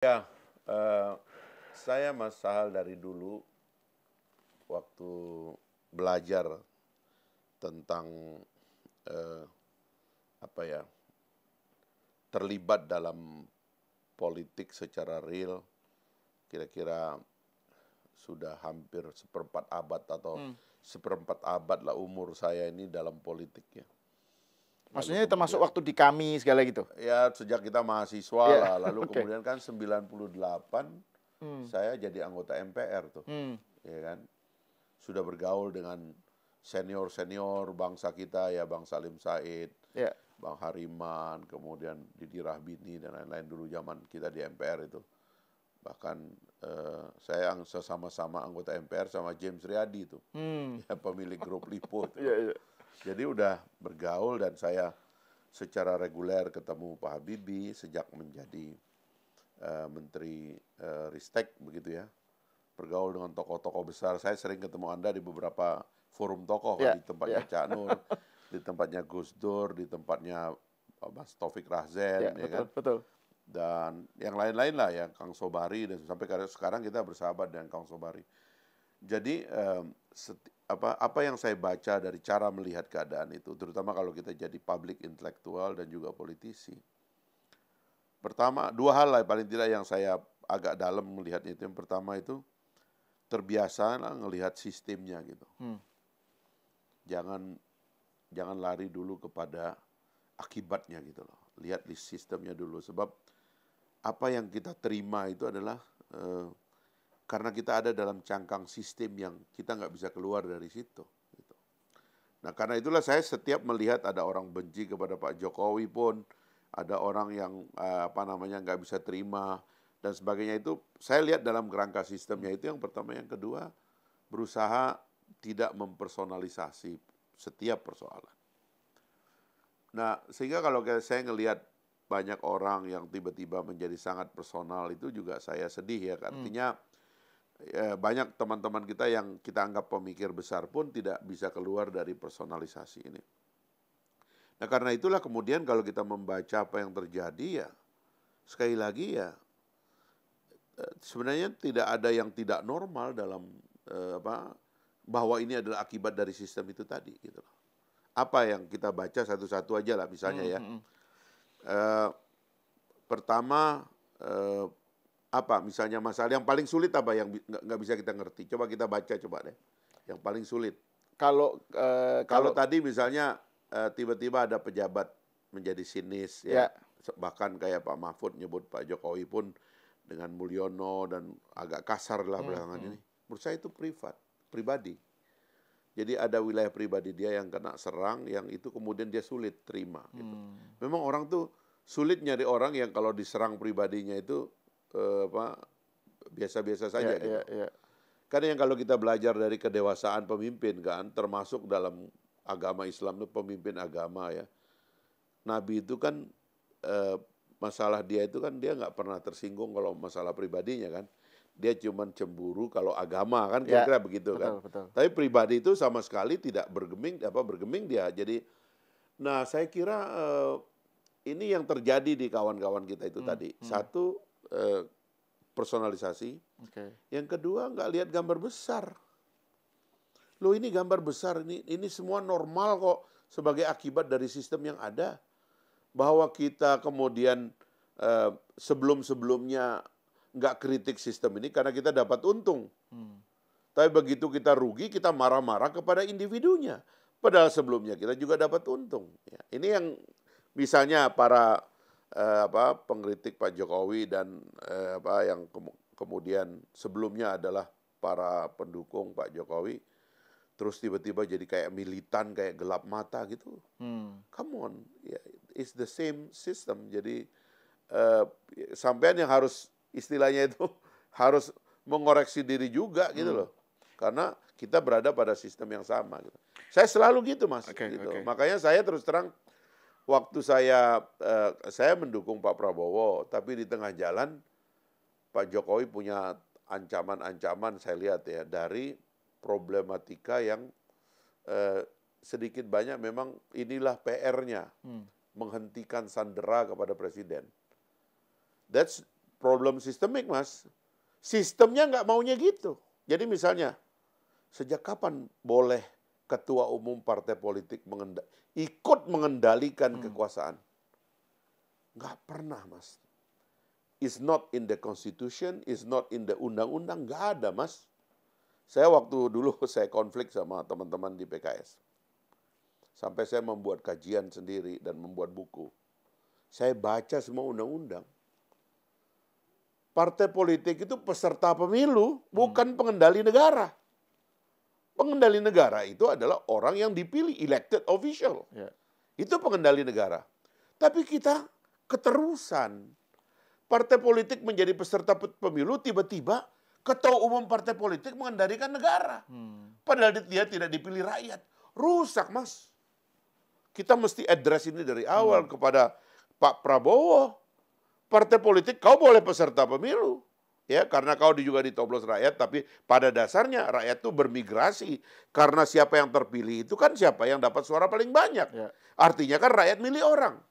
Ya, eh, saya Mas Sahal dari dulu waktu belajar tentang eh, apa ya, terlibat dalam politik secara real, kira-kira sudah hampir seperempat abad atau seperempat abad lah umur saya ini dalam politik ya. Lalu Maksudnya termasuk kemudian waktu di kami segala gitu? ya sejak kita mahasiswa Iya, lah, lalu oke. kemudian kan 98 Hmm, saya jadi anggota MPR tuh, hmm, ya kan. Sudah bergaul dengan senior-senior bangsa kita ya, Bang Salim Said, ya. Bang Hariman, kemudian Didi Rahbini dan lain-lain dulu zaman kita di MPR itu. Bahkan saya yang sesama-sama anggota MPR sama James Riyadi itu, Hmm, ya, pemilik grup Lipo itu. iya, iya. Jadi udah bergaul dan saya secara reguler ketemu Pak Habibie sejak menjadi Menteri Ristek begitu ya. Bergaul dengan tokoh-tokoh besar. Saya sering ketemu Anda di beberapa forum tokoh kan, Iya, di tempatnya iya, Cak Nur, di tempatnya Gus Dur, di tempatnya Mas Taufik iya, Rahzen, ya kan. betul, betul. Dan yang lain-lain lah ya, Kang Sobari, dan sampai sekarang kita bersahabat dengan Kang Sobari. Jadi apa yang saya baca dari cara melihat keadaan itu, terutama kalau kita jadi public intelektual dan juga politisi. Pertama, dua hal lah paling tidak yang saya agak dalam melihatnya itu. Yang pertama itu terbiasa lah ngelihat sistemnya gitu. Hmm, Jangan jangan lari dulu kepada akibatnya gitu loh. Lihat di sistemnya dulu, sebab apa yang kita terima itu adalah karena kita ada dalam cangkang sistem yang kita nggak bisa keluar dari situ. Gitu. Nah karena itulah saya setiap melihat ada orang benci kepada Pak Jokowi pun, ada orang yang apa namanya nggak bisa terima dan sebagainya, itu saya lihat dalam kerangka sistemnya itu yang pertama. Yang kedua, berusaha tidak mempersonalisasi setiap persoalan. Nah, sehingga kalau saya ngelihat banyak orang yang tiba-tiba menjadi sangat personal, itu juga saya sedih ya. hmm, Artinya banyak teman-teman kita yang kita anggap pemikir besar pun tidak bisa keluar dari personalisasi ini. Nah, karena itulah kemudian kalau kita membaca apa yang terjadi ya, sekali lagi ya, sebenarnya tidak ada yang tidak normal dalam bahwa ini adalah akibat dari sistem itu tadi gitu loh. Apa yang kita baca satu-satu aja lah misalnya hmm, ya. hmm. Eh, Pertama, apa misalnya masalah yang paling sulit apa yang nggak bisa kita ngerti? Coba kita baca coba deh. Yang paling sulit. Kalau Kalau kalau tadi misalnya tiba-tiba ada pejabat menjadi sinis ya, ya, bahkan kayak Pak Mahfud nyebut Pak Jokowi pun dengan Mulyono dan agak kasar lah hmm, belakangan hmm, ini. Menurut saya itu pribadi. Jadi ada wilayah pribadi dia yang kena serang, yang itu kemudian dia sulit terima gitu. hmm. Memang orang tuh sulit nyari orang yang kalau diserang pribadinya itu apa biasa-biasa Ya, saja ya, gitu. ya. Karena yang kalau kita belajar dari kedewasaan pemimpin kan, termasuk dalam agama Islam itu pemimpin agama ya. Nabi itu kan eh, masalah dia itu kan dia nggak pernah tersinggung kalau masalah pribadinya kan. Dia cuma cemburu kalau agama kan, Ya, kira-kira begitu kan. betul, betul. Tapi pribadi itu sama sekali tidak bergeming dia. Jadi, nah saya kira ini yang terjadi di kawan-kawan kita itu Hmm, tadi. hmm. Satu, personalisasi. Oke. Yang kedua, nggak lihat gambar besar. Loh ini gambar besar, ini semua normal kok sebagai akibat dari sistem yang ada. Bahwa kita kemudian sebelum-sebelumnya nggak kritik sistem ini karena kita dapat untung. Hmm. Tapi begitu kita rugi, kita marah-marah kepada individunya. Padahal sebelumnya kita juga dapat untung. Ya, ini yang misalnya para pengkritik Pak Jokowi dan yang kemudian sebelumnya adalah para pendukung Pak Jokowi, terus tiba-tiba jadi kayak militan, kayak gelap mata gitu. Hmm. Come on, ya, it's the same system. Jadi eh, sampean yang harus istilahnya itu harus mengoreksi diri juga gitu Hmm. loh. Karena kita berada pada sistem yang sama. Gitu. Saya selalu gitu Mas. Oke, Gitu. oke. Makanya saya terus terang waktu saya mendukung Pak Prabowo, tapi di tengah jalan Pak Jokowi punya ancaman-ancaman saya lihat ya dari problematika yang eh, sedikit banyak memang inilah PR-nya, Hmm. menghentikan sandera kepada presiden. That's problem sistemik, Mas. Sistemnya nggak maunya gitu. Jadi misalnya, sejak kapan boleh ketua umum partai politik ikut mengendalikan kekuasaan? Nggak pernah, Mas. It's not in the constitution, it's not in the undang-undang, nggak ada, Mas. Saya waktu dulu saya konflik sama teman-teman di PKS. Sampai saya membuat kajian sendiri dan membuat buku. Saya baca semua undang-undang. Partai politik itu peserta pemilu, bukan pengendali negara. Pengendali negara itu adalah orang yang dipilih, elected official. Ya. Itu pengendali negara. Tapi kita keterusan. Partai politik menjadi peserta pemilu, tiba-tiba ketua umum partai politik mengendalikan negara. Padahal dia tidak dipilih rakyat. Rusak, Mas. Kita mesti address ini dari awal kepada Pak Prabowo. Partai politik, kau boleh peserta pemilu. Ya, karena kau juga ditoblos rakyat, tapi pada dasarnya rakyat itu bermigrasi. Karena siapa yang terpilih itu kan siapa yang dapat suara paling banyak. Ya. Artinya kan rakyat milih orang.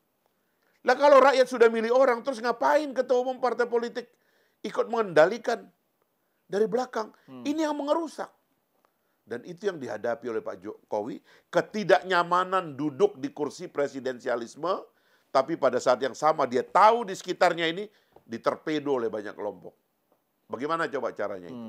Lah kalau rakyat sudah milih orang, terus ngapain ketua umum partai politik ikut mengendalikan dari belakang? Ini yang mengerusak. Dan itu yang dihadapi oleh Pak Jokowi, ketidaknyamanan duduk di kursi presidensialisme, tapi pada saat yang sama dia tahu di sekitarnya ini diterpedo oleh banyak kelompok. Bagaimana coba caranya itu?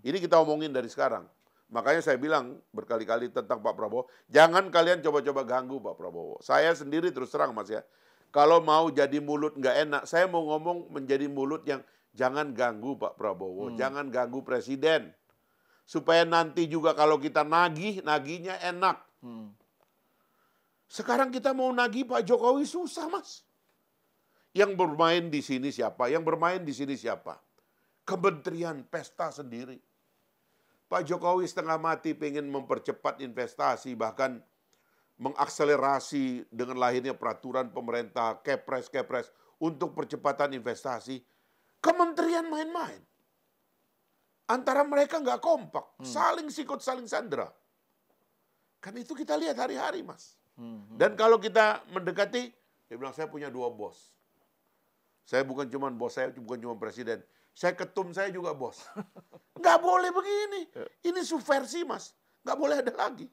Ini kita omongin dari sekarang. Makanya saya bilang berkali-kali tentang Pak Prabowo, jangan kalian coba-coba ganggu Pak Prabowo. Saya sendiri terus terang, Mas, ya. Kalau mau jadi mulut nggak enak, saya mau ngomong menjadi mulut yang jangan ganggu Pak Prabowo, jangan ganggu Presiden. Supaya nanti juga kalau kita nagihnya enak. Sekarang kita mau nagih Pak Jokowi susah, Mas. Yang bermain di sini siapa? Yang bermain di sini siapa? Kementerian pesta sendiri. Pak Jokowi setengah mati pengen mempercepat investasi, bahkan mengakselerasi dengan lahirnya peraturan pemerintah, kepres untuk percepatan investasi. Kementerian main-main. Antara mereka nggak kompak, saling sikut, saling sandera. Kan itu kita lihat hari-hari, Mas. Dan kalau kita mendekati, dia bilang saya punya 2 bos. Saya bukan cuma bos saya, bukan cuma presiden. Saya ketum saya juga bos. Nggak boleh begini. Ini subversi, Mas. Nggak boleh ada lagi.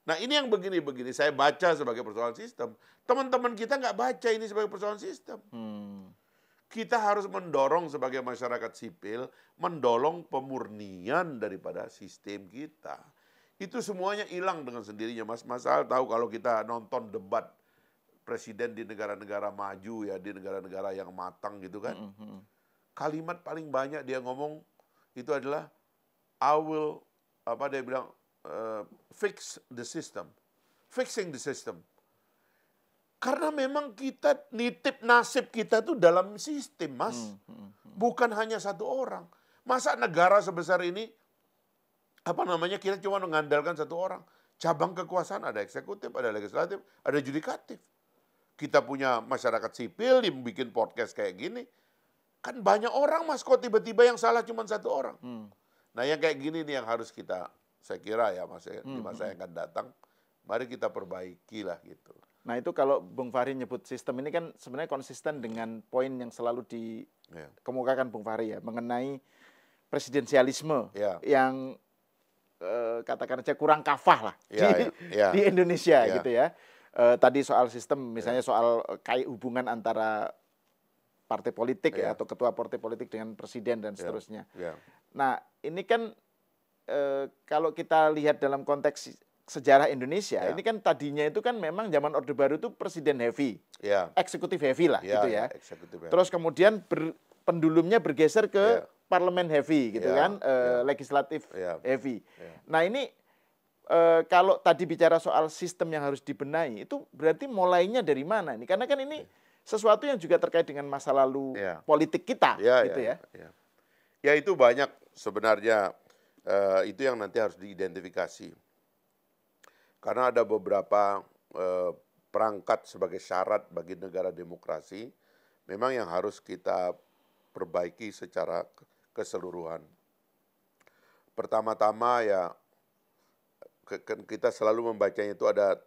Nah ini yang begini-begini, saya baca sebagai persoalan sistem. Teman-teman kita nggak baca ini sebagai persoalan sistem. Kita harus mendorong sebagai masyarakat sipil, mendorong pemurnian daripada sistem kita. Itu semuanya hilang dengan sendirinya, Mas. Mas Al tahu kalau kita nonton debat presiden di negara-negara maju, ya di negara-negara yang matang gitu kan. Kalimat paling banyak dia ngomong itu adalah I will, dia bilang, fix the system. Fixing the system. Karena memang kita nitip nasib kita tuh dalam sistem, Mas. Bukan hanya satu orang. Masa negara sebesar ini, kita cuma mengandalkan satu orang. Cabang kekuasaan ada eksekutif, ada legislatif, ada judikatif. Kita punya masyarakat sipil yang bikin podcast kayak gini. Kan banyak orang, Mas, kok tiba-tiba yang salah cuma satu orang. Nah yang kayak gini nih yang harus kita, saya kira ya Mas, di masa yang akan datang, mari kita perbaiki lah gitu. Nah itu kalau Bung Fahri nyebut sistem ini kan sebenarnya konsisten dengan poin yang selalu dikemukakan Bung Fahri ya, mengenai presidensialisme yang katakan aja kurang kafah lah di Indonesia gitu ya. Tadi soal sistem, misalnya soal kayak hubungan antara partai politik ya, atau ketua partai politik dengan presiden dan seterusnya. Nah ini kan kalau kita lihat dalam konteks sejarah Indonesia, ini kan tadinya itu kan memang zaman Orde Baru itu presiden heavy, eksekutif heavy lah gitu ya. Terus kemudian pendulumnya bergeser ke parlemen heavy gitu kan, legislatif heavy. Nah ini kalau tadi bicara soal sistem yang harus dibenahi, itu berarti mulainya dari mana ini? Karena kan ini sesuatu yang juga terkait dengan masa lalu politik kita gitu ya. Ya itu banyak sebenarnya, itu yang nanti harus diidentifikasi. Karena ada beberapa perangkat sebagai syarat bagi negara demokrasi, memang yang harus kita perbaiki secara keseluruhan. Pertama-tama ya, kita selalu membacanya itu ada,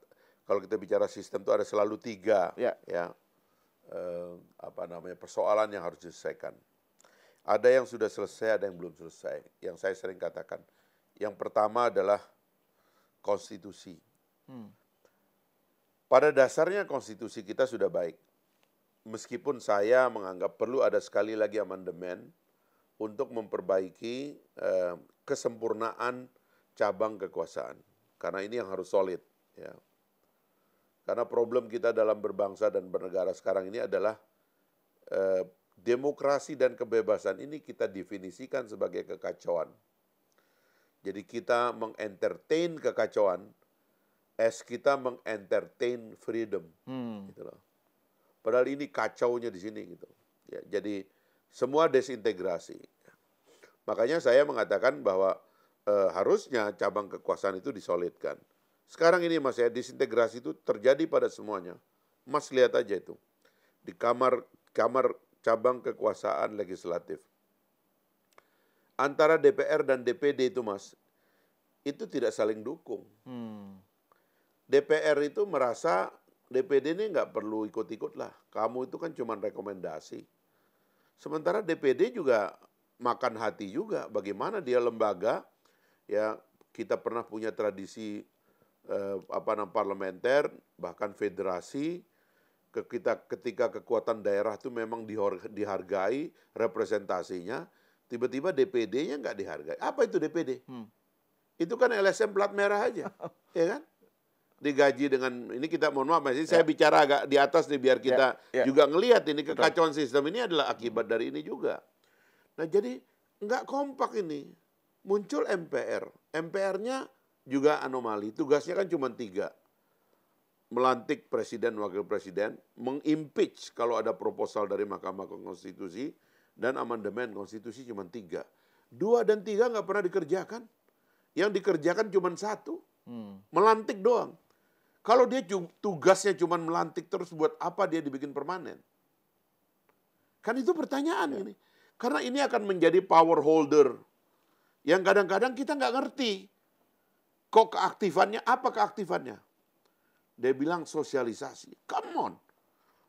kalau kita bicara sistem itu ada selalu 3. persoalan yang harus diselesaikan. Ada yang sudah selesai, ada yang belum selesai. Yang saya sering katakan, yang pertama adalah konstitusi. Pada dasarnya konstitusi kita sudah baik. Meskipun saya menganggap perlu ada sekali lagi amandemen untuk memperbaiki kesempurnaan cabang kekuasaan. Karena ini yang harus solid. Ya. Karena problem kita dalam berbangsa dan bernegara sekarang ini adalah demokrasi dan kebebasan ini kita definisikan sebagai kekacauan. Jadi kita mengentertain kekacauan as kita mengentertain freedom. Gitu loh. Padahal ini kacaunya di sini gitu. Ya, jadi semua desintegrasi. Makanya saya mengatakan bahwa harusnya cabang kekuasaan itu disolidkan. Sekarang ini Mas ya, disintegrasi itu terjadi pada semuanya. Mas lihat aja itu. Di kamar cabang kekuasaan legislatif. Antara DPR dan DPD itu Mas, itu tidak saling dukung. DPR itu merasa DPD ini nggak perlu ikut-ikut lah. Kamu itu kan cuma rekomendasi. Sementara DPD juga makan hati juga. Bagaimana dia lembaga, ya kita pernah punya tradisi parlementer, bahkan federasi. Ketika kekuatan daerah itu memang dihargai representasinya, tiba-tiba DPD-nya nggak dihargai. Apa itu DPD? Itu kan LSM plat merah aja, ya kan? Digaji dengan, ini kita mohon maaf, saya bicara agak di atas nih biar kita juga ngelihat ini kekacauan sistem ini adalah akibat dari ini juga. Nah jadi nggak kompak ini. Muncul MPR. MPR-nya juga anomali, tugasnya kan cuma 3. Melantik presiden, wakil presiden, mengimpeach kalau ada proposal dari Mahkamah Konstitusi, dan amandemen konstitusi cuma 3. 2 dan 3 nggak pernah dikerjakan. Yang dikerjakan cuma 1, melantik doang. Kalau dia tugasnya cuma melantik terus, buat apa dia dibikin permanen? Kan itu pertanyaan ini. Karena ini akan menjadi power holder yang kadang-kadang kita nggak ngerti. Kok keaktifannya, apa keaktifannya? Dia bilang sosialisasi. Come on.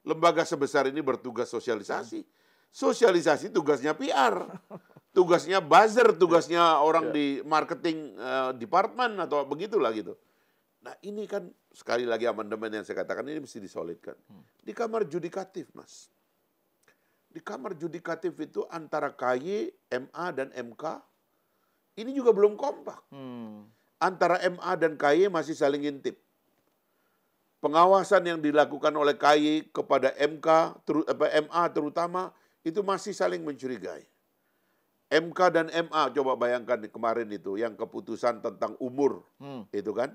Lembaga sebesar ini bertugas sosialisasi. Sosialisasi tugasnya PR. Tugasnya buzzer, tugasnya orang di marketing department atau begitulah gitu. Nah ini kan sekali lagi amandemen yang saya katakan ini mesti disolidkan. Di kamar judikatif Mas. Di kamar judikatif itu antara KY, MA dan MK ini juga belum kompak. Antara MA dan KY masih saling intip. Pengawasan yang dilakukan oleh KY kepada MA terutama itu masih saling mencurigai. MK dan MA coba bayangkan kemarin itu yang keputusan tentang umur itu kan.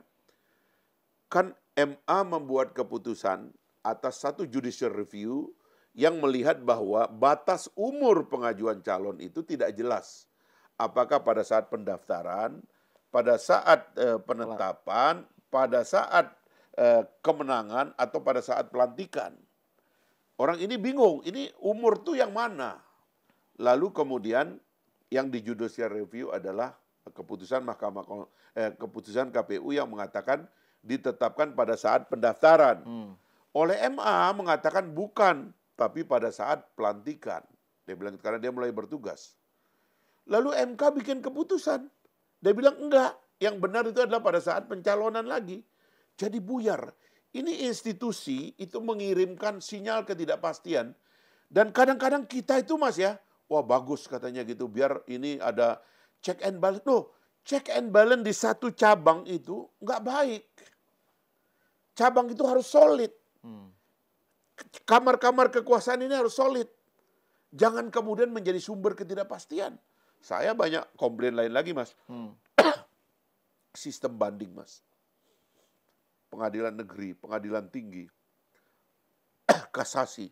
Kan MA membuat keputusan atas satu judicial review yang melihat bahwa batas umur pengajuan calon itu tidak jelas. Apakah pada saat pendaftaran, pada saat penetapan, pada saat kemenangan, atau pada saat pelantikan. Orang ini bingung, ini umur tuh yang mana? Lalu kemudian yang di judicial review adalah keputusan keputusan KPU yang mengatakan ditetapkan pada saat pendaftaran. Oleh MA mengatakan bukan, tapi pada saat pelantikan. Dia bilang karena dia mulai bertugas. Lalu MK bikin keputusan. Dia bilang enggak, yang benar itu adalah pada saat pencalonan lagi. Jadi buyar. Ini institusi itu mengirimkan sinyal ketidakpastian. Dan kadang-kadang kita itu Mas ya, wah bagus katanya gitu, biar ini ada check and balance. Loh, check and balance di satu cabang itu enggak baik. Cabang itu harus solid. Kamar-kamar kekuasaan ini harus solid. Jangan kemudian menjadi sumber ketidakpastian. Saya banyak komplain lain lagi Mas. Sistem banding Mas. Pengadilan negeri, pengadilan tinggi, kasasi,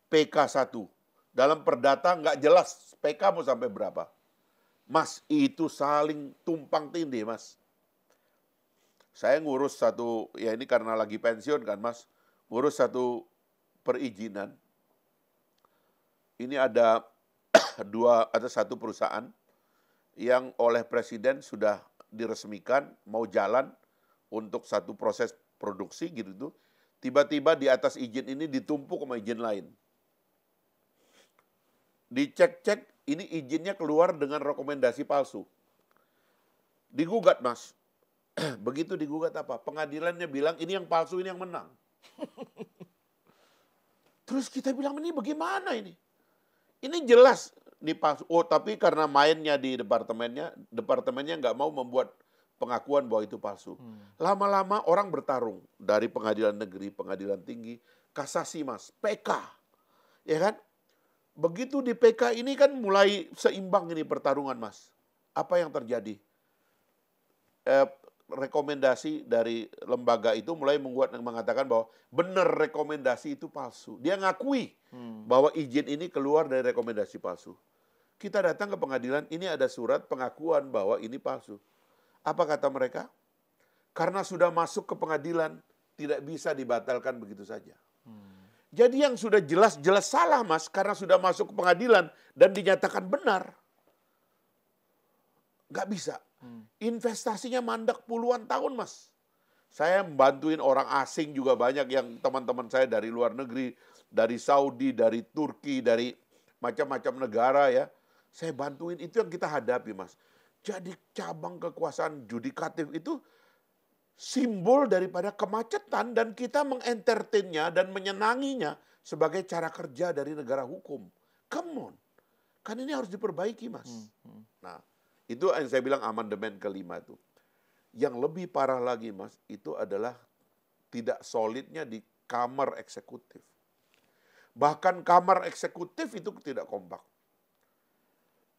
PK1. Dalam perdata nggak jelas PK mau sampai berapa. Mas, itu saling tumpang tindih Mas. Saya ngurus satu, ya ini karena lagi pensiun kan Mas, ngurus satu perizinan. Ini ada satu perusahaan yang oleh presiden sudah diresmikan mau jalan untuk satu proses produksi gitu tuh, Tiba-tiba di atas izin ini ditumpuk sama izin lain. Dicek-cek, ini izinnya keluar dengan rekomendasi palsu. Digugat, Mas. Begitu digugat apa? Pengadilannya bilang ini yang palsu, ini yang menang. Terus kita bilang ini bagaimana ini? Ini jelas ini palsu. Oh, tapi karena mainnya di departemennya nggak mau membuat pengakuan bahwa itu palsu. Lama-lama orang bertarung dari pengadilan negeri, pengadilan tinggi, kasasi, Mas, PK. Ya kan? Begitu di PK ini kan mulai seimbang ini pertarungan, Mas. Apa yang terjadi? Rekomendasi dari lembaga itu mulai mengatakan bahwa benar rekomendasi itu palsu. Dia ngakui bahwa izin ini keluar dari rekomendasi palsu. Kita datang ke pengadilan, ini ada surat pengakuan bahwa ini palsu. Apa kata mereka? Karena sudah masuk ke pengadilan, tidak bisa dibatalkan begitu saja. Jadi yang sudah jelas-jelas salah, Mas, karena sudah masuk ke pengadilan dan dinyatakan benar. Nggak bisa. Investasinya mandek puluhan tahun, Mas. Saya membantuin orang asing juga banyak, yang teman-teman saya dari luar negeri, dari Saudi, dari Turki, dari macam-macam negara ya. Saya bantuin, itu yang kita hadapi, Mas. Jadi cabang kekuasaan judikatif itu simbol daripada kemacetan dan kita mengentertainnya dan menyenanginya sebagai cara kerja dari negara hukum. Come on. Kan ini harus diperbaiki, Mas. Nah, itu yang saya bilang amandemen kelima itu. Yang lebih parah lagi, Mas, itu adalah tidak solidnya di kamar eksekutif. Bahkan kamar eksekutif itu tidak kompak.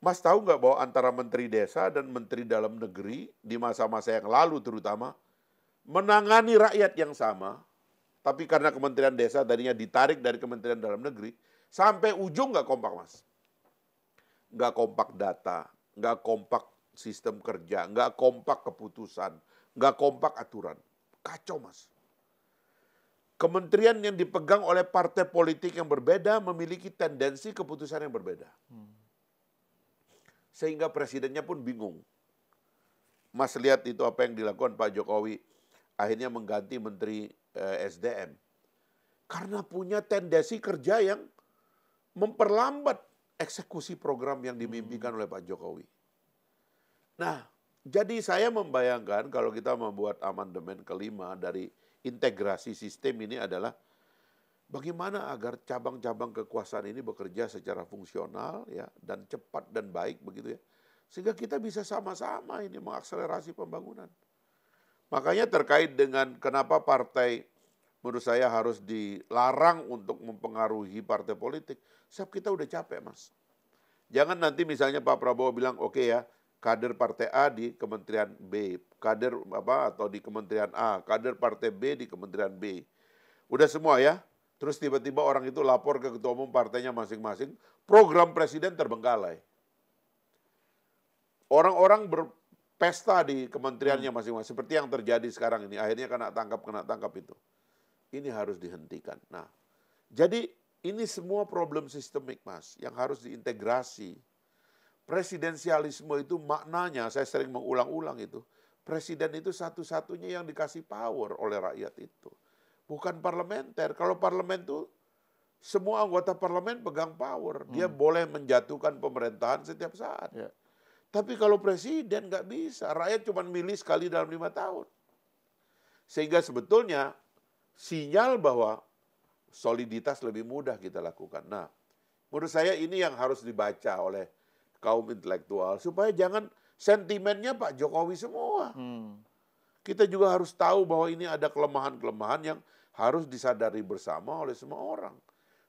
Mas tahu nggak bahwa antara Menteri Desa dan Menteri Dalam Negeri di masa-masa yang lalu terutama menangani rakyat yang sama, tapi karena Kementerian Desa tadinya ditarik dari Kementerian Dalam Negeri, sampai ujung nggak kompak, Mas. Nggak kompak data, nggak kompak sistem kerja, nggak kompak keputusan, nggak kompak aturan. Kacau, Mas. Kementerian yang dipegang oleh partai politik yang berbeda memiliki tendensi keputusan yang berbeda. Sehingga presidennya pun bingung. Mas lihat itu apa yang dilakukan Pak Jokowi. Akhirnya mengganti Menteri SDM. Karena punya tendensi kerja yang memperlambat eksekusi program yang dimimpikan oleh Pak Jokowi. Nah, jadi saya membayangkan kalau kita membuat amandemen kelima dari integrasi sistem ini adalah bagaimana agar cabang-cabang kekuasaan ini bekerja secara fungsional ya dan cepat dan baik begitu ya. Sehingga kita bisa sama-sama ini mengakselerasi pembangunan. Makanya terkait dengan kenapa partai menurut saya harus dilarang untuk mempengaruhi partai politik. Sebab kita udah capek, Mas. Jangan nanti misalnya Pak Prabowo bilang, oke ya, kader partai A di Kementerian B, kader apa atau di Kementerian A, kader partai B di Kementerian B. Udah semua ya. Terus tiba-tiba orang itu lapor ke ketua umum partainya masing-masing, program presiden terbengkalai. Orang-orang berpesta di kementeriannya masing-masing, seperti yang terjadi sekarang ini. Akhirnya kena tangkap itu. Ini harus dihentikan. Nah, jadi ini semua problem sistemik, Mas, yang harus diintegrasi. Presidensialisme itu maknanya, saya sering mengulang-ulang itu, presiden itu satu-satunya yang dikasih power oleh rakyat itu. Bukan parlementer. Kalau parlemen itu semua anggota parlemen pegang power. Dia boleh menjatuhkan pemerintahan setiap saat. Ya. Tapi kalau presiden nggak bisa. Rakyat cuma milih sekali dalam 5 tahun. Sehingga sebetulnya sinyal bahwa soliditas lebih mudah kita lakukan. Nah, menurut saya ini yang harus dibaca oleh kaum intelektual. Supaya jangan sentimennya Pak Jokowi semua. Kita juga harus tahu bahwa ini ada kelemahan-kelemahan yang harus disadari bersama oleh semua orang.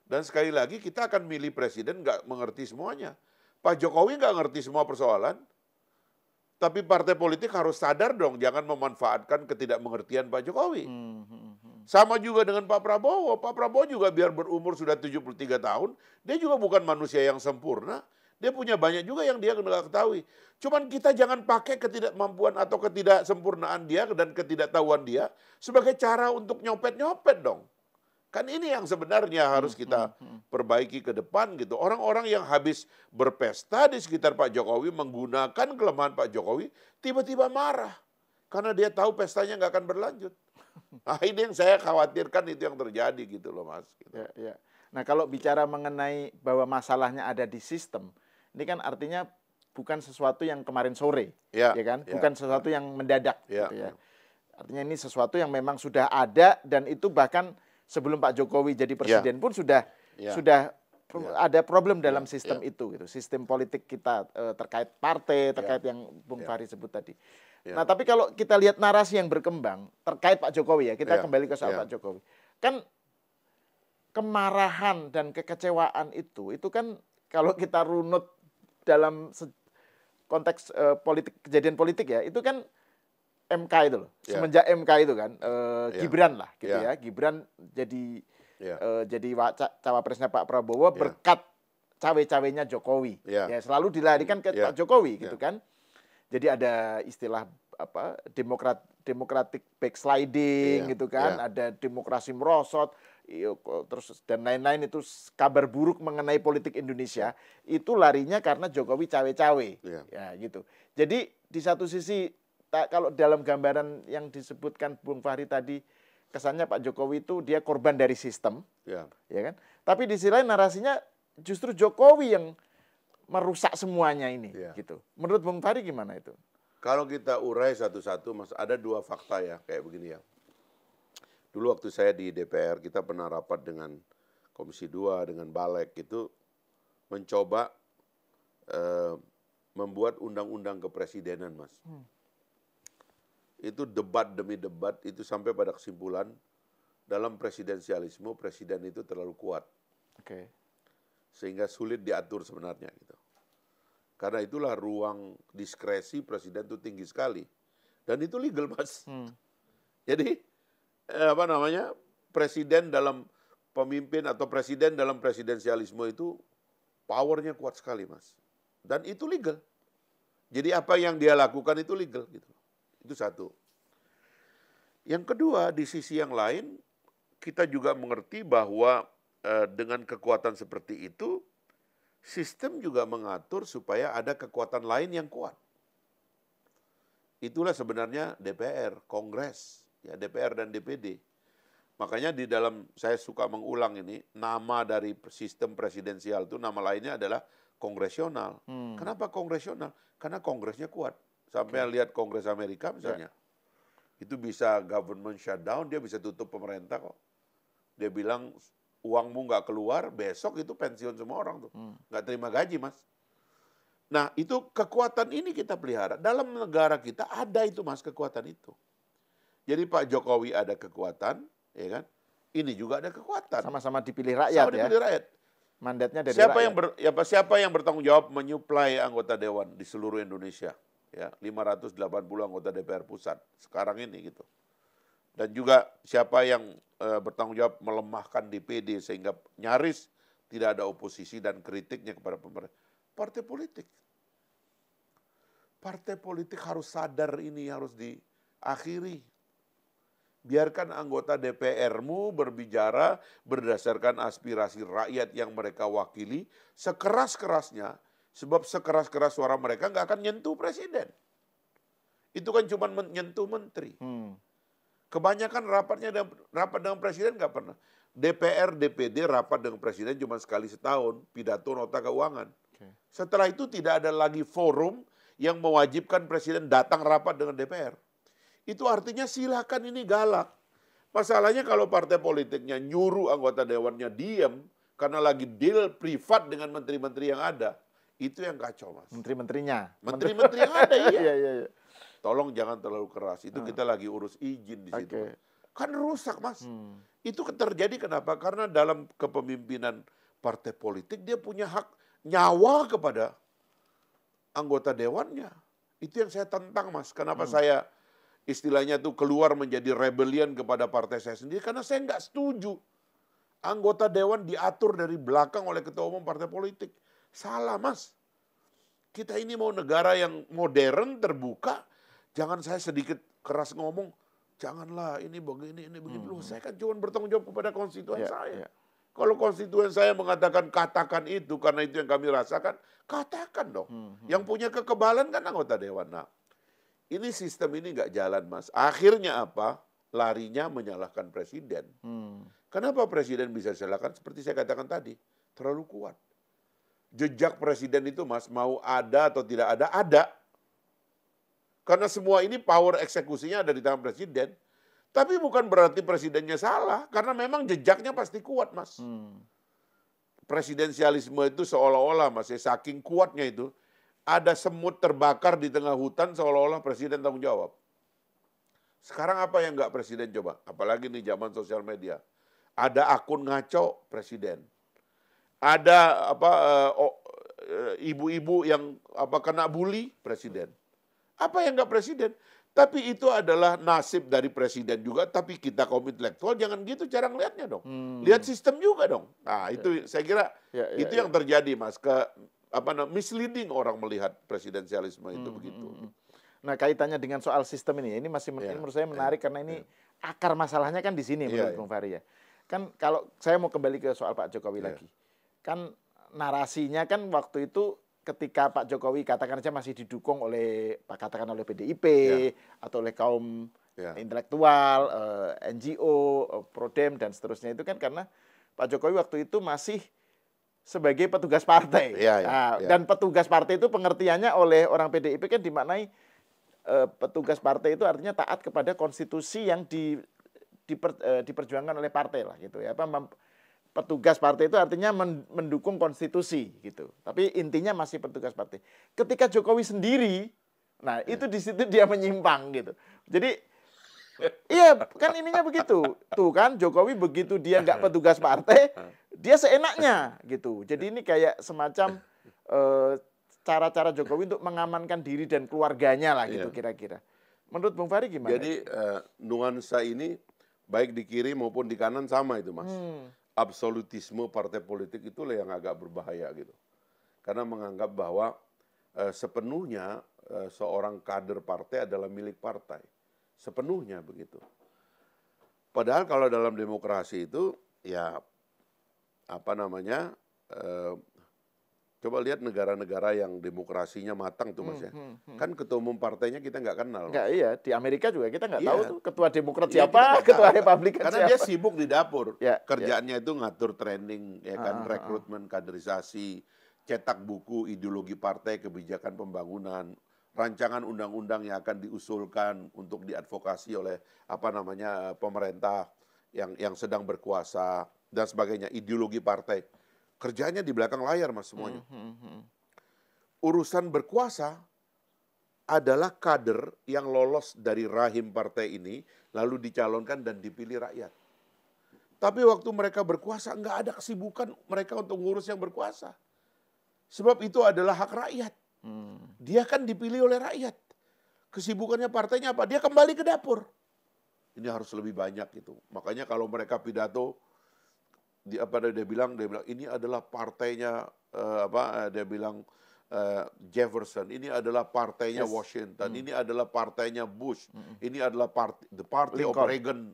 Dan sekali lagi kita akan milih presiden nggak mengerti semuanya. Pak Jokowi nggak ngerti semua persoalan. Tapi partai politik harus sadar dong, jangan memanfaatkan ketidakmengertian Pak Jokowi. Sama juga dengan Pak Prabowo. Pak Prabowo juga biar berumur sudah 73 tahun, dia juga bukan manusia yang sempurna. Dia punya banyak juga yang dia nggak ketahui. Cuman kita jangan pakai ketidakmampuan atau ketidaksempurnaan dia dan ketidaktahuan dia sebagai cara untuk nyopet-nyopet dong. Kan ini yang sebenarnya harus kita perbaiki ke depan gitu. Orang-orang yang habis berpesta di sekitar Pak Jokowi menggunakan kelemahan Pak Jokowi, tiba-tiba marah. Karena dia tahu pestanya nggak akan berlanjut. Nah, ini yang saya khawatirkan itu yang terjadi gitu loh, Mas. Gitu. Ya, ya. Nah, kalau bicara mengenai bahwa masalahnya ada di sistem, ini kan artinya bukan sesuatu yang kemarin sore, ya kan? Bukan sesuatu yang mendadak, gitu ya. Artinya ini sesuatu yang memang sudah ada dan itu bahkan sebelum Pak Jokowi jadi presiden pun sudah ada problem dalam sistem itu, gitu. Sistem politik kita terkait partai, terkait yang Bung Fahri sebut tadi. Nah, tapi kalau kita lihat narasi yang berkembang terkait Pak Jokowi ya, kita kembali ke soal Pak Jokowi. Kan kemarahan dan kekecewaan itu kan kalau kita runut dalam konteks kejadian politik ya, itu kan MK itu loh. Semenjak MK itu kan Gibran lah gitu ya. Gibran jadi cawapresnya Pak Prabowo berkat cawe-cawenya Jokowi. Ya selalu dilarikan ke Pak Jokowi gitu kan. Jadi ada istilah apa democratic backsliding gitu kan, ada demokrasi merosot, terus dan lain-lain. Itu kabar buruk mengenai politik Indonesia itu larinya karena Jokowi cawe-cawe ya gitu. Jadi di satu sisi kalau dalam gambaran yang disebutkan Bung Fahri tadi, kesannya Pak Jokowi itu dia korban dari sistem, ya kan? Tapi di sisi lain narasinya justru Jokowi yang merusak semuanya ini, gitu. Menurut Bung Fahri gimana itu? Kalau kita urai satu-satu, Mas, ada dua fakta ya, kayak begini ya. Dulu waktu saya di DPR, kita pernah rapat dengan Komisi 2, dengan Balek, itu mencoba membuat undang-undang kepresidenan, Mas. Itu debat demi debat, itu sampai pada kesimpulan, dalam presidensialisme, presiden itu terlalu kuat. Sehingga sulit diatur sebenarnya, gitu. Karena itulah ruang diskresi presiden itu tinggi sekali. Dan itu legal, Mas. Jadi, presiden dalam pemimpin atau presiden dalam presidensialisme itu powernya kuat sekali, Mas. Dan itu legal. Jadi apa yang dia lakukan itu legal, gitu. Itu satu. Yang kedua, di sisi yang lain, kita juga mengerti bahwa dengan kekuatan seperti itu, sistem juga mengatur supaya ada kekuatan lain yang kuat. Itulah sebenarnya DPR, Kongres, ya DPR dan DPD. Makanya di dalam, saya suka mengulang ini, nama dari sistem presidensial itu, nama lainnya adalah kongresional. Kenapa kongresional? Karena kongresnya kuat. Sampai lihat Kongres Amerika misalnya. Itu bisa government shutdown, dia bisa tutup pemerintah kok. Dia bilang, uangmu nggak keluar, besok itu pensiun semua orang tuh. Nggak terima gaji, Mas. Nah, itu kekuatan ini kita pelihara. Dalam negara kita ada itu, Mas, kekuatan itu. Jadi Pak Jokowi ada kekuatan, ya kan? Ini juga ada kekuatan. Sama-sama dipilih rakyat. Sama dipilih rakyat. Mandatnya dari rakyat. Siapa yang bertanggung jawab menyuplai anggota dewan di seluruh Indonesia? Ya, 580 anggota DPR pusat sekarang ini gitu. Dan juga siapa yang bertanggung jawab melemahkan DPD sehingga nyaris tidak ada oposisi dan kritiknya kepada pemerintah. Partai politik. Partai politik harus sadar ini harus diakhiri. Biarkan anggota DPR-mu berbicara berdasarkan aspirasi rakyat yang mereka wakili sekeras-kerasnya, sebab sekeras-keras suara mereka nggak akan nyentuh presiden. Itu kan cuma menyentuh menteri. Kebanyakan rapat dengan presiden nggak pernah. DPR, DPD rapat dengan presiden cuma sekali setahun, pidato nota keuangan. Setelah itu tidak ada lagi forum yang mewajibkan presiden datang rapat dengan DPR. Itu artinya silakan ini galak. Masalahnya kalau partai politiknya nyuruh anggota dewannya diam karena lagi deal privat dengan menteri-menteri yang ada, itu yang kacau, Mas. Menteri-menterinya. Menteri-menteri yang ada, iya. Tolong jangan terlalu keras. Itu kita lagi urus izin di situ. Kan rusak, Mas. Itu terjadi kenapa? Karena dalam kepemimpinan partai politik dia punya hak nyawa kepada anggota dewannya. Itu yang saya tentang, Mas. Kenapa saya istilahnya tuh keluar menjadi rebellion kepada partai saya sendiri? Karena saya nggak setuju anggota dewan diatur dari belakang oleh ketua umum partai politik. Salah, Mas. Kita ini mau negara yang modern, terbuka. Jangan saya sedikit keras ngomong, janganlah ini begini, ini begini. Loh, saya kan cuma bertanggung jawab kepada konstituen saya. Kalau konstituen saya mengatakan katakan itu karena itu yang kami rasakan, katakan dong. Yang punya kekebalan kan anggota dewan. Nah, ini sistem ini nggak jalan, Mas. Akhirnya apa? larinya menyalahkan presiden. Kenapa presiden bisa disalahkan? Seperti saya katakan tadi, terlalu kuat. Jejak presiden itu, Mas, mau ada atau tidak ada, ada. Karena semua ini power eksekusinya ada di tangan presiden. Tapi bukan berarti presidennya salah, karena memang jejaknya pasti kuat, Mas. Presidensialisme itu seolah-olah, Mas, saking kuatnya itu, ada semut terbakar di tengah hutan seolah-olah presiden tanggung jawab. Sekarang apa yang nggak presiden coba? Apalagi nih zaman sosial media. Ada akun ngaco presiden. Ada ibu-ibu yang kena bully presiden. Apa yang nggak presiden? Tapi itu adalah nasib dari presiden juga, tapi kita kaum intelektual jangan gitu cara ngelihatnya dong. Lihat sistem juga dong. Nah, itu saya kira itu yang terjadi, Mas, misleading orang melihat presidensialisme itu begitu. Nah, kaitannya dengan soal sistem ini masih menurut saya menarik karena ini akar masalahnya kan di sini menurut Bung Fahri ya. Kan kalau saya mau kembali ke soal Pak Jokowi lagi. Kan narasinya kan waktu itu ketika Pak Jokowi katakan saja masih didukung oleh PDIP atau oleh kaum intelektual, NGO, Prodem dan seterusnya itu kan karena Pak Jokowi waktu itu masih sebagai petugas partai. Dan petugas partai itu pengertiannya oleh orang PDIP kan dimaknai petugas partai itu artinya taat kepada konstitusi yang diperjuangkan oleh partai lah gitu ya. Petugas partai itu artinya mendukung konstitusi gitu. Tapi intinya masih petugas partai. Ketika Jokowi sendiri, nah itu di situ dia menyimpang gitu. Jadi iya kan ininya begitu. Tuh kan Jokowi begitu dia nggak petugas partai, dia seenaknya gitu. Jadi ini kayak semacam cara-cara Jokowi untuk mengamankan diri dan keluarganya lah gitu kira-kira. Menurut Bung Fahri gimana? Jadi nuansa ini baik di kiri maupun di kanan sama itu, Mas. Absolutisme partai politik itulah yang agak berbahaya gitu. Karena menganggap bahwa sepenuhnya seorang kader partai adalah milik partai. Sepenuhnya begitu. Padahal kalau dalam demokrasi itu ya coba lihat negara-negara yang demokrasinya matang tuh, Mas ya. Kan ketua umum partainya kita nggak kenal. Nggak, iya. Di Amerika juga kita nggak tahu tuh ketua Demokrat siapa, ketua Republikan siapa. Karena dia sibuk di dapur. Kerjaannya itu ngatur training, ya kan, rekrutmen, kaderisasi, cetak buku, ideologi partai, kebijakan pembangunan, rancangan undang-undang yang akan diusulkan untuk diadvokasi oleh pemerintah yang sedang berkuasa dan sebagainya, ideologi partai. Kerjanya di belakang layar, Mas, semuanya. Urusan berkuasa adalah kader yang lolos dari rahim partai ini, lalu dicalonkan dan dipilih rakyat. Tapi waktu mereka berkuasa, nggak ada kesibukan mereka untuk ngurus yang berkuasa. Sebab itu adalah hak rakyat. Dia kan dipilih oleh rakyat. Kesibukannya partainya apa? Dia kembali ke dapur. Ini harus lebih banyak gitu. Makanya kalau mereka pidato, dia bilang ini adalah partainya Jefferson, ini adalah partainya Washington, ini adalah partainya Bush, ini adalah the party of Reagan,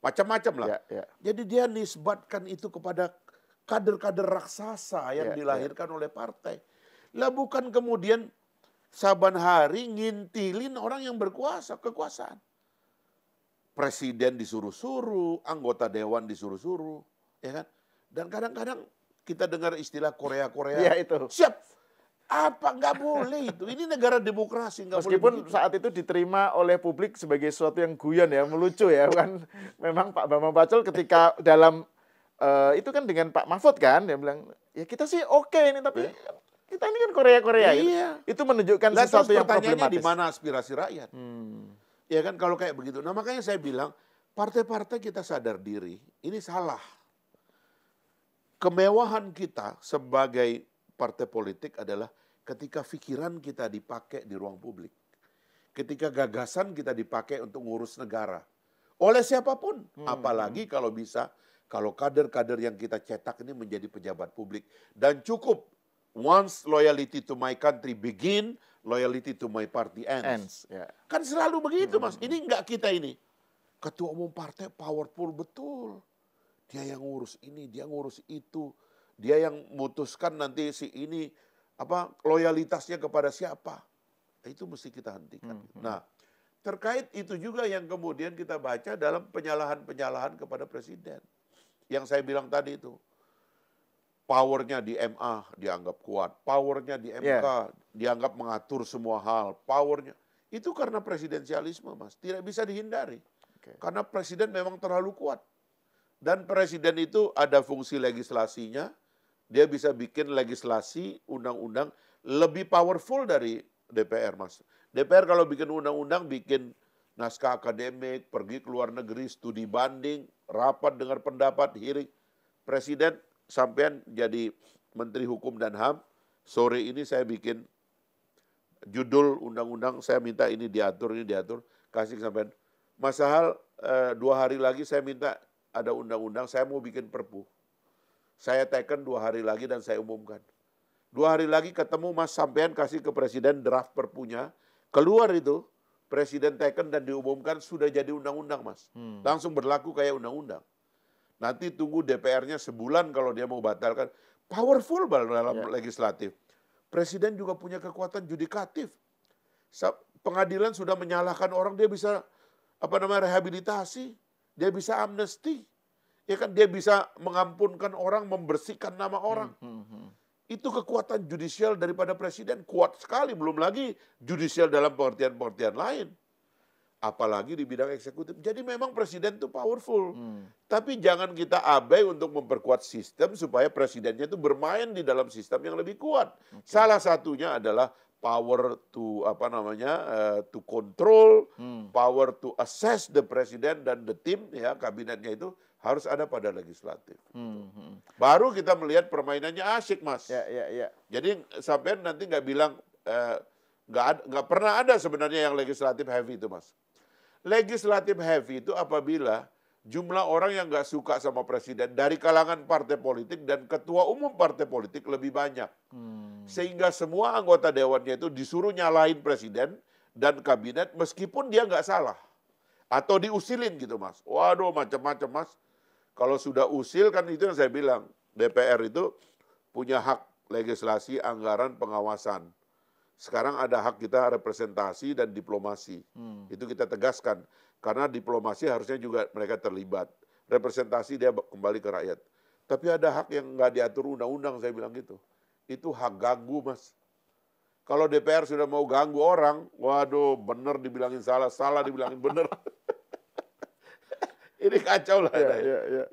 macam-macam lah. Jadi dia nisbatkan itu kepada kader-kader raksasa yang dilahirkan oleh partai. Lah bukan kemudian saban hari ngintilin orang yang berkuasa, kekuasaan. Presiden disuruh-suruh, anggota dewan disuruh-suruh. Ya kan? Dan kadang-kadang kita dengar istilah Korea-Korea. Ya, itu. Siap. Apa? Nggak boleh itu. Ini negara demokrasi. Meskipun saat itu diterima oleh publik sebagai sesuatu yang guyon ya, melucu ya. Kan memang Pak Bambang Pacul ketika dalam, itu kan dengan Pak Mahfud kan, dia bilang, ya kita sih oke ini, tapi kita ini kan Korea-Korea. Iya. Itu menunjukkan sesuatu yang problematis. Di mana aspirasi rakyat? Ya kan kalau kayak begitu. Nah makanya saya bilang, partai-partai kita sadar diri, ini salah. Kemewahan kita sebagai partai politik adalah ketika pikiran kita dipakai di ruang publik. Ketika gagasan kita dipakai untuk ngurus negara. Oleh siapapun. Apalagi kalau bisa, kalau kader-kader yang kita cetak ini menjadi pejabat publik. Dan cukup, once loyalty to my country begin, loyalty to my party ends. Kan selalu begitu, Mas. Ini enggak kita ini. Ketua umum partai powerful betul. Dia yang ngurus ini, dia ngurus itu. Dia yang memutuskan nanti si ini loyalitasnya kepada siapa. Itu mesti kita hentikan. Nah, terkait itu juga yang kemudian kita baca dalam penyalahan-penyalahan kepada presiden. Yang saya bilang tadi itu. Powernya di MA dianggap kuat, powernya di MK dianggap mengatur semua hal, powernya. Itu karena presidensialisme, Mas. Tidak bisa dihindari. Karena presiden memang terlalu kuat. Dan presiden itu ada fungsi legislasinya, dia bisa bikin legislasi, undang-undang lebih powerful dari DPR, Mas. DPR kalau bikin undang-undang, bikin naskah akademik, pergi ke luar negeri, studi banding, rapat dengar pendapat, hearing. Presiden sampean jadi Menteri Hukum dan HAM, sore ini saya bikin judul undang-undang, saya minta ini diatur, kasih sampean. Mas Sahal, 2 hari lagi saya minta ada undang-undang, saya mau bikin perpu. Saya teken 2 hari lagi dan saya umumkan. 2 hari lagi ketemu Mas sampean kasih ke Presiden draft perpunya, keluar itu, Presiden teken dan diumumkan sudah jadi undang-undang, Mas. Langsung berlaku kayak undang-undang. Nanti tunggu DPR-nya sebulan kalau dia mau batalkan. Powerful dalam legislatif. Presiden juga punya kekuatan judikatif. Pengadilan sudah menyalahkan orang, dia bisa rehabilitasi, dia bisa amnesti. Ya kan, dia bisa mengampunkan orang, membersihkan nama orang. Itu kekuatan judicial daripada presiden kuat sekali, belum lagi judicial dalam pengertian-pengertian lain. Apalagi di bidang eksekutif. Jadi memang presiden itu powerful. Tapi jangan kita abai untuk memperkuat sistem supaya presidennya itu bermain di dalam sistem yang lebih kuat. Salah satunya adalah power to to control, power to assess the president dan the team, ya kabinetnya itu harus ada pada legislatif. Baru kita melihat permainannya asyik, Mas. Jadi sampai nanti nggak bilang nggak pernah ada sebenarnya yang legislatif heavy itu, Mas. Legislatif heavy itu apabila jumlah orang yang nggak suka sama presiden dari kalangan partai politik dan ketua umum partai politik lebih banyak. Sehingga semua anggota dewannya itu disuruh nyalahin presiden dan kabinet meskipun dia nggak salah. Atau diusilin gitu, Mas. Waduh, macam-macam, Mas. Kalau sudah usil kan itu yang saya bilang. DPR itu punya hak legislasi, anggaran, pengawasan. Sekarang ada hak kita representasi dan diplomasi. Itu kita tegaskan. Karena diplomasi harusnya juga mereka terlibat. Representasi dia kembali ke rakyat. Tapi ada hak yang nggak diatur undang-undang, saya bilang gitu. Itu hak ganggu, Mas. Kalau DPR sudah mau ganggu orang, waduh, benar dibilangin salah, salah dibilangin benar. Ini kacau lah.